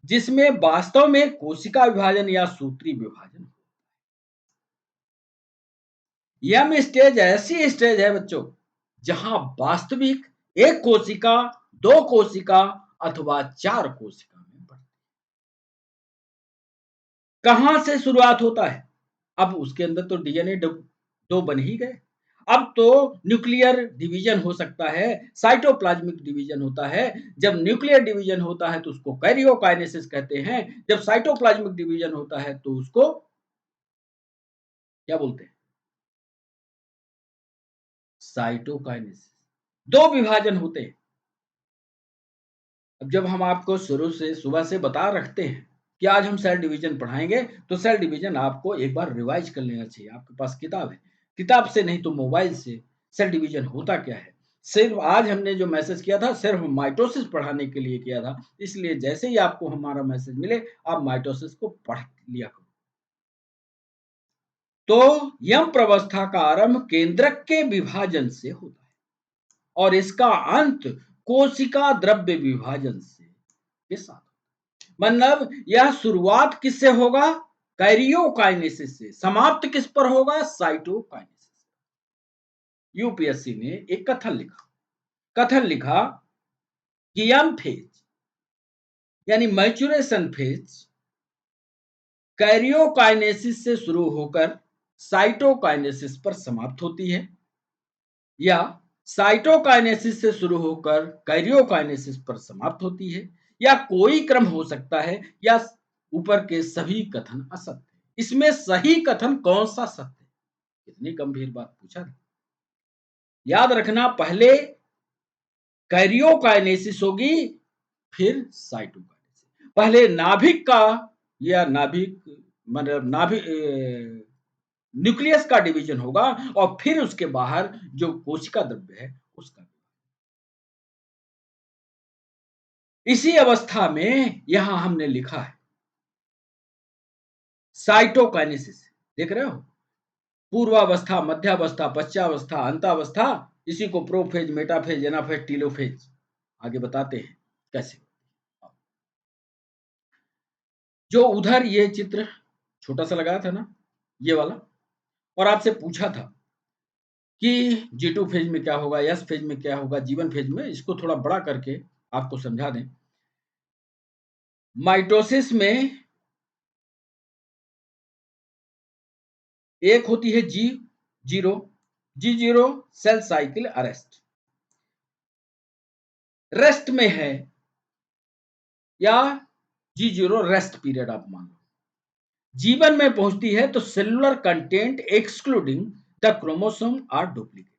S1: जिसमें वास्तव में कोशिका विभाजन या सूत्री विभाजन। यम स्टेज ऐसी स्टेज है बच्चों जहां वास्तविक एक कोशिका, दो कोशिका अथवा चार कोशिका में बढ़ती। कहां से शुरुआत होता है? अब उसके अंदर तो डीएनए दो बन ही गए। अब तो न्यूक्लियर डिवीजन हो सकता है, साइटोप्लाज्मिक डिवीजन होता है। जब न्यूक्लियर डिवीजन होता है तो उसको कैरियोकाइनेसिस कहते हैं। जब साइटोप्लाज्मिक डिवीजन होता है तो उसको क्या बोलते हैं? साइटोकाइनेसिस। दो विभाजन होते हैं। अब जब हम आपको शुरू से सुबह से बता रखते हैं कि आज हम सेल डिवीजन पढ़ाएंगे, तो सेल डिवीजन आपको एक बार रिवाइज कर लेना चाहिए। आपके पास किताब है, किताब से नहीं तो मोबाइल से सेल डिवीजन होता क्या है। सिर्फ आज हमने जो मैसेज किया था सिर्फ माइटोसिस पढ़ाने के लिए किया था, इसलिए जैसे ही आपको हमारा मैसेज मिले आप माइटोसिस को पढ़ लिया करो। तो यम प्रवस्था का आरंभ केंद्रक के विभाजन से होता है और इसका अंत कोशिका द्रव्य विभाजन से के साथ। मतलब यह शुरुआत किससे होगा? कैरियोकाइनेसिस से। समाप्त किस पर होगा? साइटोकाइनेसिस। यूपीएससी ने एक कथन लिखा कि यम फेज यानी मैच्योरेशन फेज कैरियोकाइनेसिस से शुरू होकर साइटोकाइनेसिस पर समाप्त होती है, या साइटोकाइनेसिस से शुरू होकर कैरियोकाइनेसिस पर समाप्त होती है, या कोई क्रम हो सकता है, या ऊपर के सभी कथन असत्य है। इसमें सही कथन कौन सा सत्य है? कितनी गंभीर बात पूछा था। याद रखना, पहले कैरियोकाइनेसिस होगी फिर साइटोकाइनेसिस। पहले नाभिक का या नाभिक मतलब नाभिक न्यूक्लियस का डिवीजन होगा और फिर उसके बाहर जो कोशिका द्रव्य है उसका। इसी अवस्था में यहां हमने लिखा है साइटोकाइनेसिस। देख रहे हो, पूर्वावस्था, मध्यावस्था, पश्चावस्था, अंतावस्था। इसी को प्रोफेज, मेटाफेज, एनाफेज, टीलोफेज आगे बताते हैं कैसे। जो उधर ये चित्र छोटा सा लगाया था ना, ये वाला, और आपसे पूछा था कि G2 फेज में क्या होगा, एस फेज में क्या होगा, जीवन फेज में, इसको थोड़ा बड़ा करके आपको समझा दें। माइटोसिस में एक होती है G0, G0 cell cycle arrest, rest में है, या G0 रेस्ट पीरियड आप मान लो। जीवन में पहुंचती है तो cellular content excluding the chromosome are duplicate.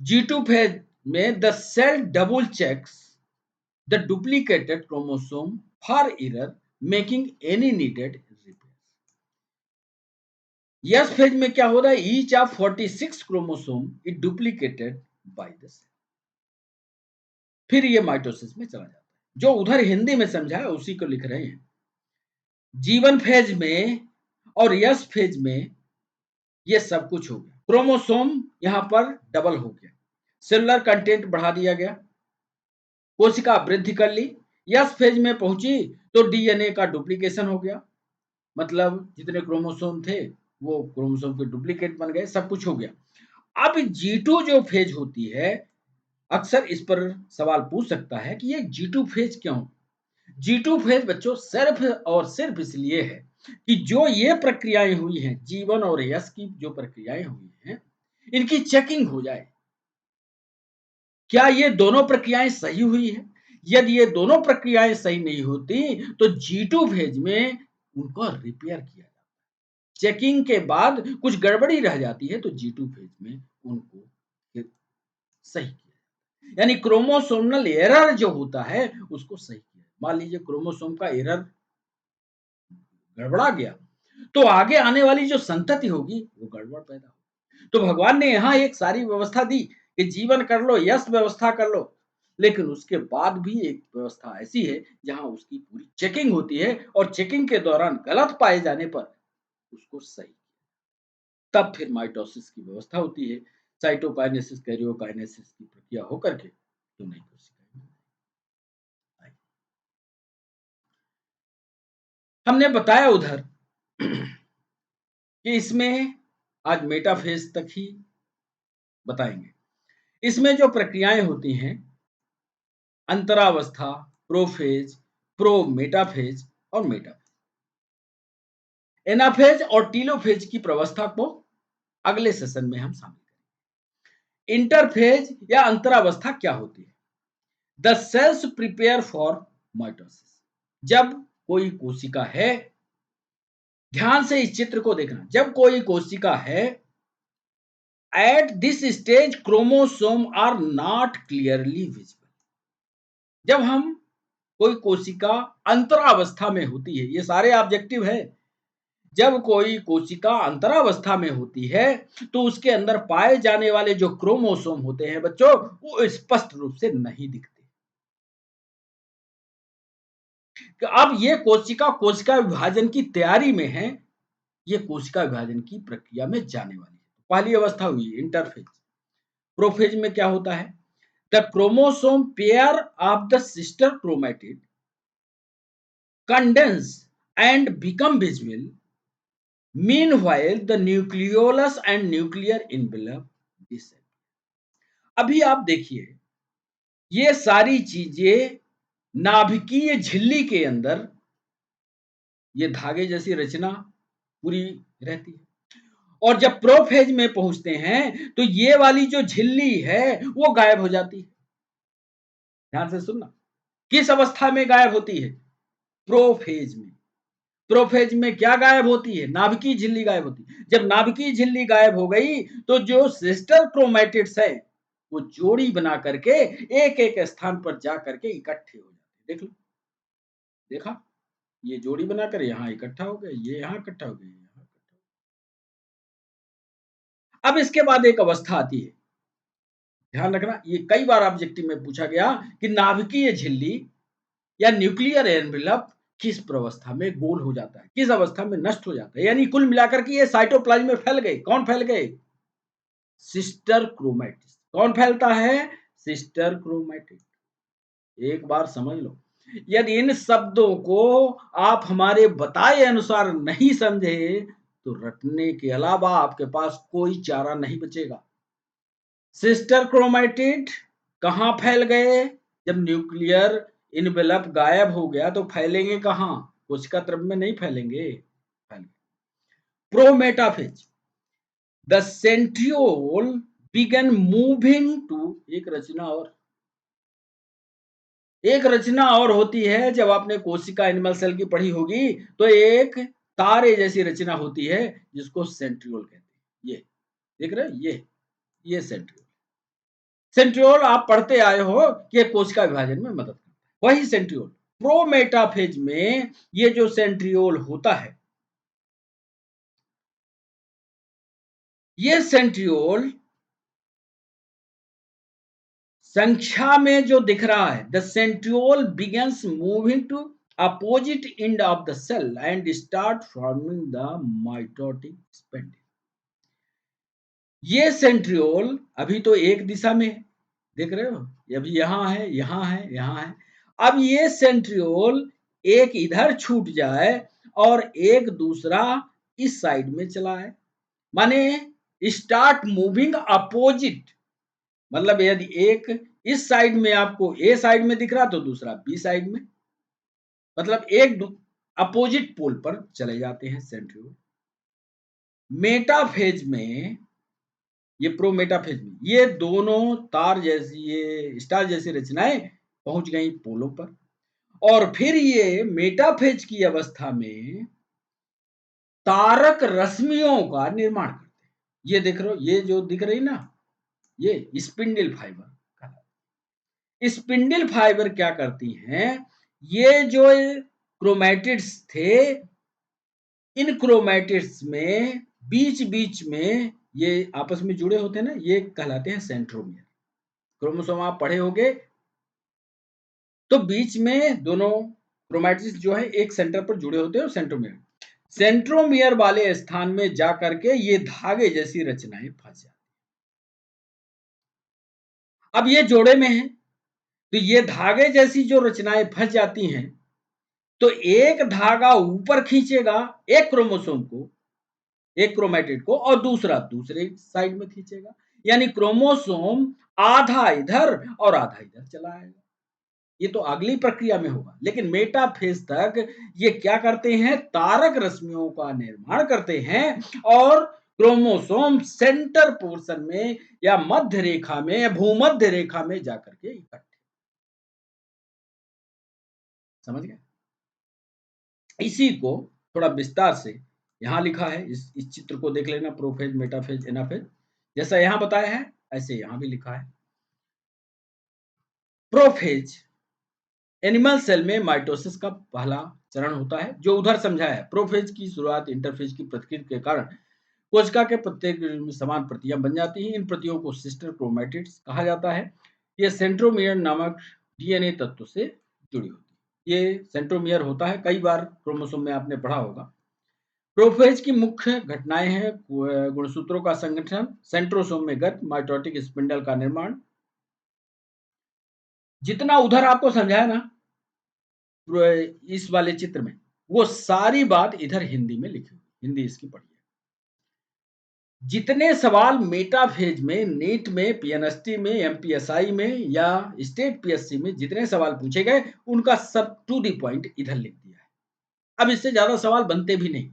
S1: G2 phase में the cell double checks the duplicated chromosome for error, making any needed repairs. S phase में क्या हो रहा है, each of 46 chromosome is duplicated by the cell. फिर ये माइटोसिस में चला जाता है। जो उधर हिंदी में समझा है उसी को लिख रहे हैं। जीवन फेज में और यस फेज में ये सब कुछ हो गया। क्रोमोसोम यहां पर डबल हो गया, सेलुलर कंटेंट बढ़ा दिया गया, कोशिका वृद्धि कर ली। यस फेज में पहुंची तो डीएनए का डुप्लीकेशन हो गया, मतलब जितने क्रोमोसोम थे वो क्रोमोसोम के डुप्लीकेट बन गए, सब कुछ हो गया। अब जी2 जो फेज होती है, अक्सर इस पर सवाल पूछ सकता है कि ये जी2 फेज क्यों। जी2 फेज बच्चों सिर्फ और सिर्फ इसलिए है कि जो ये प्रक्रियाएं हुई हैं, जीवन और यश की जो प्रक्रियाएं हुई हैं, इनकी चेकिंग हो जाए, क्या ये दोनों प्रक्रियाएं सही हुई है। यदि ये दोनों प्रक्रियाएं सही नहीं होती तो जी2 फेज में उनको रिपेयर किया जाता है। चेकिंग के बाद कुछ गड़बड़ी रह जाती है तो जी2 फेज में उनको फिर सही किया, यानी क्रोमोसोमल एरर जो होता है उसको सही किया। मान लीजिए क्रोमोसोम का एरर गड़बड़ा गया तो आगे आने वाली जो संतति होगी वो गड़बड़ पैदा होगी। तो भगवान ने यहाँ एक सारी व्यवस्था दी कि जीवन कर लो, यश व्यवस्था कर लो, लेकिन उसके बाद भी एक व्यवस्था ऐसी है जहां उसकी पूरी चेकिंग होती है और चेकिंग के दौरान गलत पाए जाने पर उसको सही, तब फिर माइटोसिस की व्यवस्था होती है। साइटोकाइनेसिस कैरियोकाइनेसिस की प्रक्रिया होकर के तो नहीं कोशिकाएं आई। हमने बताया उधर कि इसमें आज मेटाफेज तक ही बताएंगे। इसमें जो प्रक्रियाएं होती हैं, अंतरावस्था, प्रोफेज, प्रो मेटाफेज और मेटाफेज, एनाफेज और टीलोफेज की प्रवस्था को अगले सेशन में हम शामिल करेंगे। इंटरफेज या अंतरावस्था क्या होती है? The cells prepare for mitosis. जब कोई कोशिका है, ध्यान से इस चित्र को देखना, जब कोई कोशिका है, at this stage chromosome are not clearly visible. जब हम कोई कोशिका अंतरावस्था में होती है, ये सारे ऑब्जेक्टिव है। जब कोई कोशिका अंतरावस्था में होती है तो उसके अंदर पाए जाने वाले जो क्रोमोसोम होते हैं बच्चों, वो स्पष्ट रूप से नहीं दिखते। कि अब ये कोशिका कोशिका विभाजन की तैयारी में है, ये कोशिका विभाजन की प्रक्रिया में जाने वाली है। पहली अवस्था हुई इंटरफेज। प्रोफेज में क्या होता है? The chromosome pair of the sister chromatid condense and become visible. Meanwhile, the nucleolus and nuclear envelope disappear. अभी आप देखिए, ये सारी चीजें नाभिकीय झिल्ली के अंदर ये धागे जैसी रचना पूरी रहती है, और जब प्रोफेज में पहुंचते हैं तो ये वाली जो झिल्ली है वो गायब हो जाती है। ध्यान से सुनना, किस अवस्था में गायब होती है? प्रोफेज में। प्रोफेज में क्या गायब होती है? नाभिकीय झिल्ली गायब होती है। जब नाभिकीय झिल्ली गायब हो गई तो जो सिस्टर क्रोमैटिड्स है वो जोड़ी बना करके एक एक स्थान पर जा करके इकट्ठे हो जाते। देख लो, देखा, ये जोड़ी बनाकर यहाँ इकट्ठा हो गए, ये यहाँ इकट्ठा हो गए, यहाँ इकट्ठा हो गए। अब इसके बाद एक अवस्था आती है, ध्यान रखना, ये कई बार ऑब्जेक्टिव में पूछा गया कि नाभिकीय झिल्ली या न्यूक्लियर एनवेलप किस प्रवस्था में गोल हो जाता है, किस अवस्था में नष्ट हो जाता है, यानी कुल मिलाकर के ये साइटोप्लाज्म में फैल गए। कौन फैल गए? Sister chromatids. कौन फैलता है? Sister chromatid. एक बार समझ लो, यदि इन शब्दों को आप हमारे बताए अनुसार नहीं समझे तो रटने के अलावा आपके पास कोई चारा नहीं बचेगा। सिस्टर क्रोमैटिड कहां फैल गए? जब न्यूक्लियर इनवेलप गायब हो गया तो फैलेंगे कहां? कोशिका द्रव्य में नहीं फैलेंगे, prometaphase. The centriole began moving to, एक रचना और होती है, जब आपने कोशिका एनिमल सेल की पढ़ी होगी तो एक तारे जैसी रचना होती है जिसको सेंट्रियोल कहते हैं। ये देख रहे हैं, ये सेंट्रियोल। सेंट्रियोल आप पढ़ते आए हो कि ये कोशिका विभाजन में मदद करता है, वही सेंट्रियोल। प्रोमेटाफेज में ये जो सेंट्रियोल होता है ये सेंट्रियोल संख्या में जो दिख रहा है, the centriole begins moving to opposite end of the cell and start forming the mitotic spindle. ये सेंट्रियोल अभी तो एक दिशा में है, देख रहे हो, अभी यहाँ है, यहाँ है, यहाँ है। अब ये सेंट्रियोल एक इधर छूट जाए और एक दूसरा इस साइड में चला है, माने स्टार्ट मूविंग अपोजिट, मतलब यदि एक इस साइड में आपको ए साइड में दिख रहा तो दूसरा बी साइड में, मतलब एक अपोजिट पोल पर चले जाते हैं सेंट्रियोल। मेटाफेज में, ये प्रोमेटाफेज में ये दोनों तार जैसी, ये स्टार जैसी रचनाएं पहुंच गई पोलों पर, और फिर ये मेटाफेज की अवस्था में तारक रश्मियों का निर्माण करते हैं। ये देख रहे हो, ये जो दिख रही ना, ये स्पिंडल फाइबर, स्पिंडल फाइबर क्या करती हैं, ये जो क्रोमैटिड्स थे, इन क्रोमैटिड्स में बीच बीच में ये आपस में जुड़े होते हैं ना, ये कहलाते हैं सेंट्रोमियर। क्रोमोसोम आप पढ़े होंगे, तो बीच में दोनों क्रोमैटिड्स जो है एक सेंटर पर जुड़े होते हैं, सेंट्रोमियर। सेंट्रोमियर वाले स्थान में जा करके ये धागे जैसी रचनाएं फंस जाती। अब ये जोड़े में है, तो ये धागे जैसी जो रचनाएं फंस जाती हैं, तो एक धागा ऊपर खींचेगा एक क्रोमोसोम को, एक क्रोमैटिड को, और दूसरा दूसरे साइड में खींचेगा, यानी क्रोमोसोम आधा इधर और आधा इधर चला आएगा। ये तो अगली प्रक्रिया में होगा, लेकिन मेटाफेज तक ये क्या करते हैं, तारक रश्मियों का निर्माण करते हैं और क्रोमोसोम सेंटर पोर्शन में या मध्य रेखा में या भूमध्य रेखा में जाकर के इकट्ठे, समझ गए। इसी को थोड़ा विस्तार से यहां लिखा है, इस चित्र को देख लेना, प्रोफेज, मेटाफेज, एनाफेज, जैसा यहां बताया है ऐसे यहां भी लिखा है। प्रोफेज, एनिमल सेल में माइटोसिस का पहला चरण होता है, जो उधर समझाया है। प्रोफेज की शुरुआत इंटरफेज की प्रतिकृति के कारण कोशिका के प्रत्येक में समान प्रतियां बन जाती हैं। इन प्रतियों को सिस्टर क्रोमैटिड्स कहा जाता है। ये सेंट्रोमियर नामक डीएनए तत्व से जुड़ी होती है। ये सेंट्रोमियर होता है, कई बार क्रोमोसोम में आपने पढ़ा होगा। प्रोफेज की मुख्य घटनाएं हैं गुणसूत्रों का संगठन, सेंट्रोसोम में गत माइटोटिक स्पिंडल का निर्माण। जितना उधर आपको समझाया ना इस वाले चित्र में, वो सारी बात इधर हिंदी में लिखी हुई, हिंदी इसकी पढ़िए। जितने सवाल मेटाफेज में, नीट में, पीएनएसटी में, एमपीएसआई में या स्टेट पीएससी में जितने सवाल पूछे गए, उनका सब टू दी पॉइंट इधर लिख दिया है। अब इससे ज्यादा सवाल बनते भी नहीं।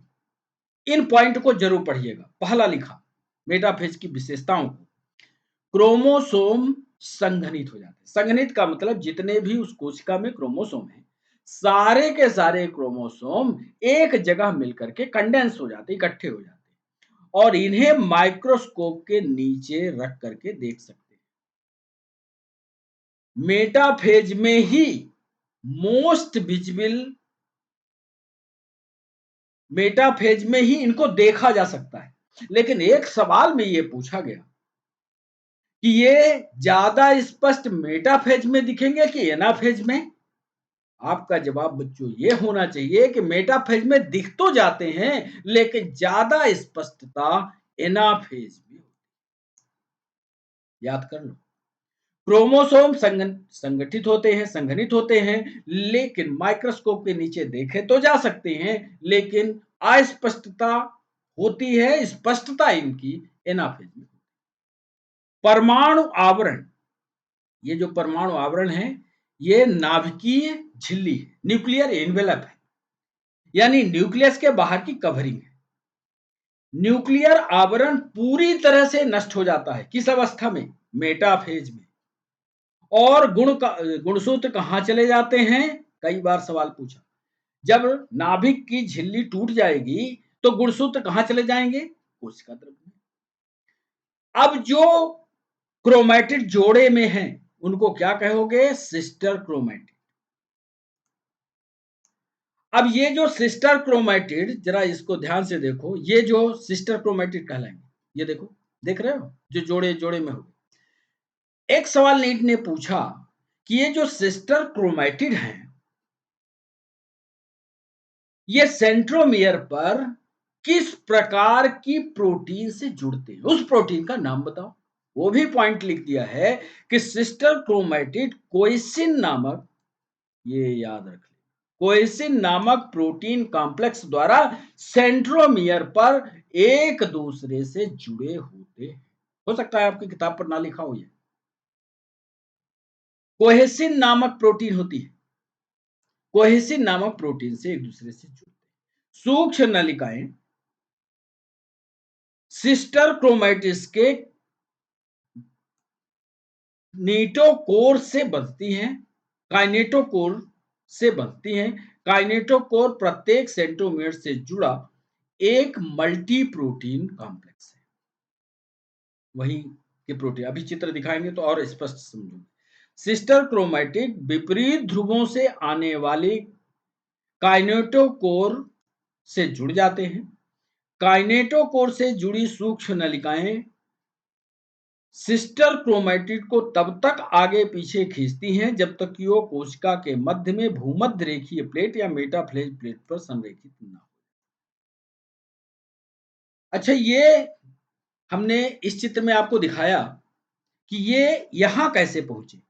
S1: इन पॉइंट को जरूर पढ़िएगा। पहला लिखा, मेटाफेज की विशेषताओं को, क्रोमोसोम संघनित हो जाते हैं। संघनित का मतलब जितने भी उस कोशिका में क्रोमोसोम है, सारे के सारे क्रोमोसोम एक जगह मिलकर के कंडेंस हो जाते, इकट्ठे हो जाते, और इन्हें माइक्रोस्कोप के नीचे रख करके देख सकते हैं। मेटाफेज में ही मोस्ट विजिबल, मेटाफेज में ही इनको देखा जा सकता है। लेकिन एक सवाल में यह पूछा गया कि ये ज्यादा स्पष्ट मेटाफेज में दिखेंगे कि एनाफेज में। आपका जवाब बच्चों ये होना चाहिए कि मेटाफेज में दिख तो जाते हैं, लेकिन ज्यादा स्पष्टता एनाफेज में। याद कर लो, क्रोमोसोम संगठित होते हैं, संघनित होते हैं, लेकिन माइक्रोस्कोप के नीचे देखे तो जा सकते हैं, लेकिन अस्पष्टता होती है, स्पष्टता इनकी एनाफेज में। परमाणु आवरण, ये जो परमाणु आवरण है, ये नाभिकीय झिल्ली है, न्यूक्लियर एनवेलप है, यानी न्यूक्लियस के बाहर की कवरिंग है। न्यूक्लियर आवरण पूरी तरह से नष्ट हो जाता है, किस अवस्था में, मेटाफेज में। और गुणसूत्र कहां चले जाते हैं, कई बार सवाल पूछा। जब नाभिक की झिल्ली टूट जाएगी तो गुणसूत्र कहां चले जाएंगे, कोशिका द्रव्य में। अब जो क्रोमैटिड जोड़े में हैं, उनको क्या कहोगे, सिस्टर क्रोमैटिड। अब ये जो सिस्टर क्रोमैटिड, जरा इसको ध्यान से देखो, ये जो सिस्टर क्रोमैटिड कहलाएंगे, ये देखो देख रहे हो? जो जोड़े-जोड़े में हो। एक सवाल नीट ने पूछा कि ये जो सिस्टर क्रोमैटिड हैं, ये सेंट्रोमियर पर किस प्रकार की प्रोटीन से जुड़ते हैं? उस प्रोटीन का नाम बताओ। वो भी पॉइंट लिख दिया है कि सिस्टर क्रोमैटिड कोइसिन नामक, ये याद रख लें, कोइसिन नामक प्रोटीन कॉम्प्लेक्स द्वारा सेंट्रोमियर पर एक दूसरे से जुड़े होते हैं। हो सकता है आपकी किताब पर ना लिखा हो ये। कोहेसिन नामक प्रोटीन होती है। कोहेसिन नामक प्रोटीन से एक दूसरे से जुड़ते हैं। सूक्ष्म नलिकाएं सिस्टर क्रोमैटिड्स के नीटोकोर से बनती हैं, काइनेटोकोर से बनती हैं। काइनेटोकोर प्रत्येक सेंट्रोमियर से जुड़ा एक मल्टी प्रोटीन कॉम्प्लेक्स है। वही के प्रोटीन अभी चित्र दिखाएंगे तो और स्पष्ट समझोगे। सिस्टर क्रोमैटिड विपरीत ध्रुवों से आने वाली काइनेटोकोर से जुड़ जाते हैं। काइनेटोकोर से जुड़ी सूक्ष्म नलिकाएं सिस्टर क्रोमैटिड को तब तक आगे पीछे खींचती हैं जब तक कि वो कोशिका के मध्य में भूमध्य रेखीय प्लेट या मेटाफेज प्लेट पर संरेखित न हो। अच्छा, ये हमने इस चित्र में आपको दिखाया कि ये यहां कैसे पहुंचे,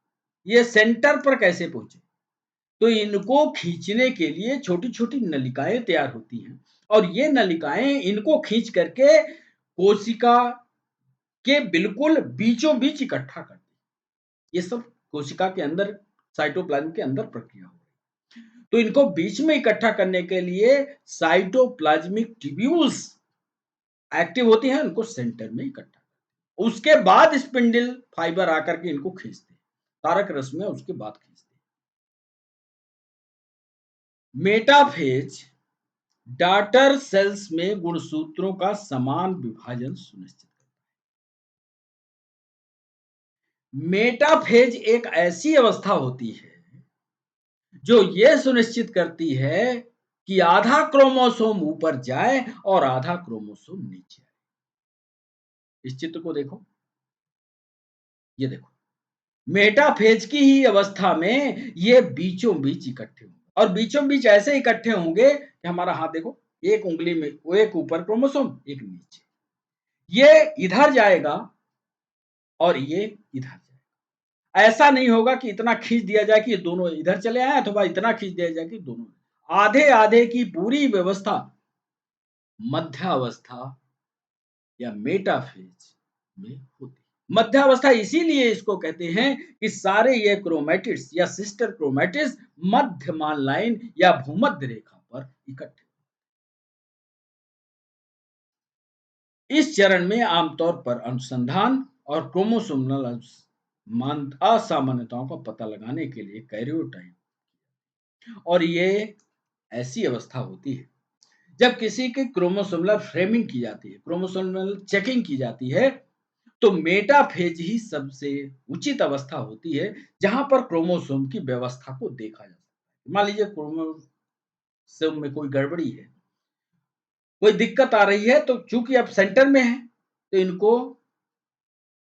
S1: ये सेंटर पर कैसे पहुंचे। तो इनको खींचने के लिए छोटी छोटी नलिकाएं तैयार होती हैं और ये नलिकाएं इनको खींच करके कोशिका के बिल्कुल बीचों बीच इकट्ठा करती हैं। ये सब कोशिका के अंदर, साइटोप्लाज्म के अंदर प्रक्रिया हो रही है। तो इनको बीच में इकट्ठा करने के लिए साइटोप्लाज्मिक ट्यूब्यूल्स एक्टिव होती हैं, उनको सेंटर में इकट्ठा। उसके बाद स्पिंडल फाइबर आकर के इनको खींचते हैं। तारक रश्मियां उसके बाद खींचते हैं। मेटाफेज डॉटर सेल्स में गुणसूत्रों का समान विभाजन सुनिश्चित करता है। मेटाफेज एक ऐसी अवस्था होती है जो ये सुनिश्चित करती है कि आधा क्रोमोसोम ऊपर जाए और आधा क्रोमोसोम नीचे आए। इस चित्र को देखो, ये देखो, मेटाफेज की ही अवस्था में ये बीचों बीच इकट्ठे होंगे और बीचों बीच ऐसे इकट्ठे होंगे कि हमारा हाथ देखो, एक उंगली में वो, एक ऊपर क्रोमोसोम एक नीचे, ये इधर जाएगा और ये इधर जाएगा। ऐसा नहीं होगा कि इतना खींच दिया जाए कि ये दोनों इधर चले आए अथवा इतना खींच दिया जाए कि दोनों, आधे आधे की पूरी व्यवस्था मध्यावस्था या मेटाफेज में होती है। मध्यावस्था इसीलिए इसको कहते हैं कि सारे ये क्रोमैटिड्स या सिस्टर क्रोमैटिड्स मध्यमान लाइन या भूमध्य रेखा पर इकट्ठे। इस चरण में आमतौर पर अनुसंधान और क्रोमोसोमल असामान्यताओं का पता लगाने के लिए कैरियोटाइप, और ये ऐसी अवस्था होती है जब किसी की क्रोमोसोमल फ्रेमिंग की जाती है, क्रोमोसोमल चेकिंग की जाती है, तो मेटाफेज ही सबसे उचित अवस्था होती है जहां पर क्रोमोसोम की व्यवस्था को देखा जा सकता है। मान लीजिए क्रोमोसोम में कोई गड़बड़ी है, कोई दिक्कत आ रही है, तो चूंकि अब सेंटर में है तो इनको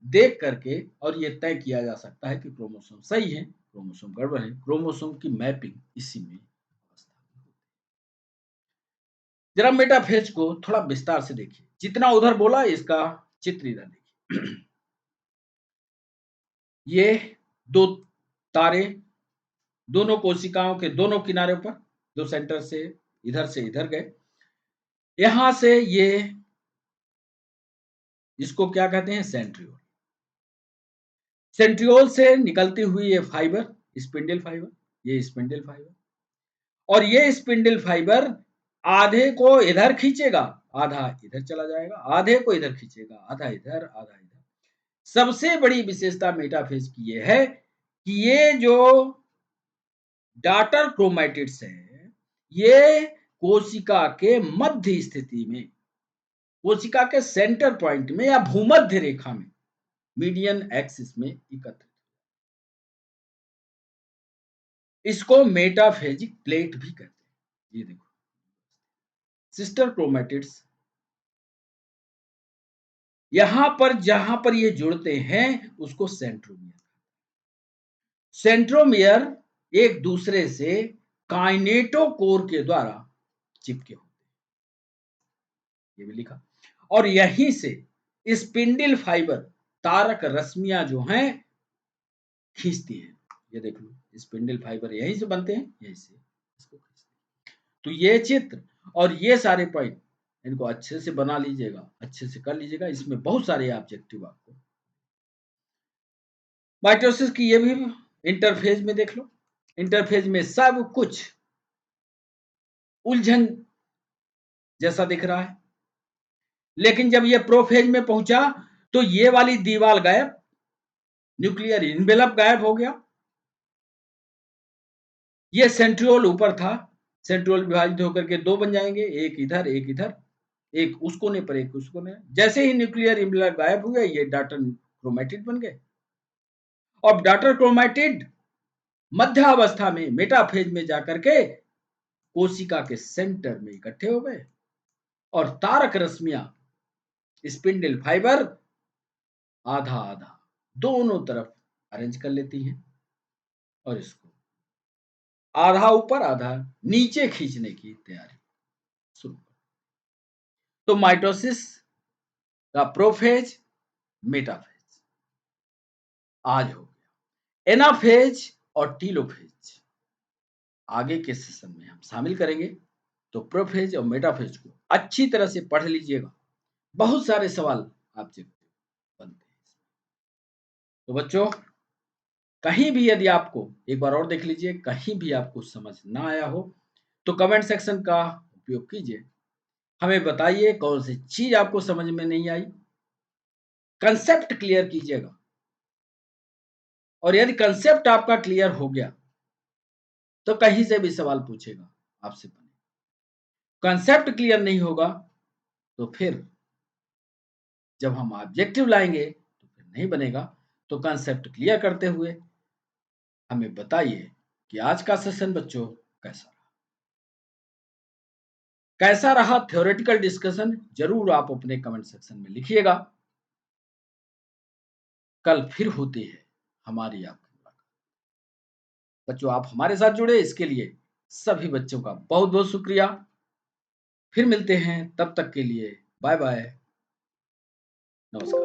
S1: देख करके और ये तय किया जा सकता है कि क्रोमोसोम सही है, क्रोमोसोम गड़बड़ है। क्रोमोसोम की मैपिंग इसी में अवस्था में होती है। जरा मेटाफेज को थोड़ा विस्तार से देखिए, जितना उधर बोला इसका चित्र इधर देखिए। ये दो तारे दोनों कोशिकाओं के दोनों किनारों पर, जो सेंटर से इधर गए, यहां से ये, इसको क्या कहते हैं, सेंट्रियोल। सेंट्रियोल से निकलती हुई ये फाइबर, स्पिंडल फाइबर, ये स्पिंडल फाइबर, और ये स्पिंडल फाइबर आधे को इधर खींचेगा, आधा इधर चला जाएगा, आधे को इधर खींचेगा, आधा इधर आधा इधर। सबसे बड़ी विशेषता मेटाफेज की ये है कि ये जो डॉटर क्रोमैटिड्स है, ये कोशिका के मध्य स्थिति में, कोशिका के सेंटर पॉइंट में या भूमध्य रेखा में, मीडियन एक्सिस में एकत्रित। इसको मेटाफेजिक प्लेट भी कहते हैं। ये देखो, सिस्टर क्रोमैटिड्स यहां पर जहां पर ये जुड़ते हैं उसको सेंट्रोमियर। सेंट्रोमियर एक दूसरे से काइनेटोकोर के द्वारा चिपके होते हैं, ये भी लिखा। और यहीं से स्पिंडल फाइबर तारक रश्मियां जो हैं खींचती हैं। ये देख लो स्पिंडल फाइबर यहीं से बनते हैं, यहीं से इसको खींचते हैं। तो ये चित्र और ये सारे पॉइंट इनको अच्छे से बना लीजिएगा, अच्छे से कर लीजिएगा। इसमें बहुत सारे ऑब्जेक्टिव आपको माइटोसिस की ये भी इंटरफेज में देख लो। इंटरफेज में सब कुछ उलझन जैसा दिख रहा है, लेकिन जब ये प्रोफेज में पहुंचा तो ये वाली दीवार गायब, न्यूक्लियर इनवेलप गायब हो गया। ये सेंट्रियोल ऊपर था, सेंट्रियोल विभाजित होकर के दो बन जाएंगे, एक इधर एक इधर, एक उस कोने पर एक उस कोने। जैसे ही न्यूक्लियर इनवेलप गायब हुए ये डाटर क्रोमैटिड बन गए। और डाटर क्रोमैटिड मध्य अवस्था में मेटाफेज में जाकर के कोशिका के सेंटर में इकट्ठे हो गए और तारक रश्मियां स्पिंडल फाइबर आधा आधा दोनों तरफ अरेंज कर लेती हैं और इसको आधा ऊपर आधा नीचे खींचने की तैयारी शुरू कर। तो माइटोसिस का प्रोफेज मेटाफेज आज हो गया। एनाफेज और टीलोफेज आगे के सेशन में हम शामिल करेंगे। तो प्रोफेज और मेटाफेज को अच्छी तरह से पढ़ लीजिएगा, बहुत सारे सवाल आपसे बनते हैं। तो बच्चों कहीं भी यदि आपको एक बार और देख लीजिए, कहीं भी आपको समझ ना आया हो तो कमेंट सेक्शन का उपयोग कीजिए, हमें बताइए कौन सी चीज आपको समझ में नहीं आई। कंसेप्ट क्लियर कीजिएगा और यदि कंसेप्ट आपका क्लियर हो गया तो कहीं से भी सवाल पूछेगा आपसे बने। कंसेप्ट क्लियर नहीं होगा तो फिर जब हम ऑब्जेक्टिव लाएंगे तो फिर नहीं बनेगा। तो कंसेप्ट क्लियर करते हुए हमें बताइए कि आज का सेशन बच्चों कैसा रहा। कैसा रहा थ्योरेटिकल डिस्कशन जरूर आप अपने कमेंट सेक्शन में लिखिएगा। कल फिर होती है हमारी आपकी मुलाकात। बच्चों आप हमारे साथ जुड़े इसके लिए सभी बच्चों का बहुत बहुत शुक्रिया। फिर मिलते हैं, तब तक के लिए बाय बाय, नमस्कार।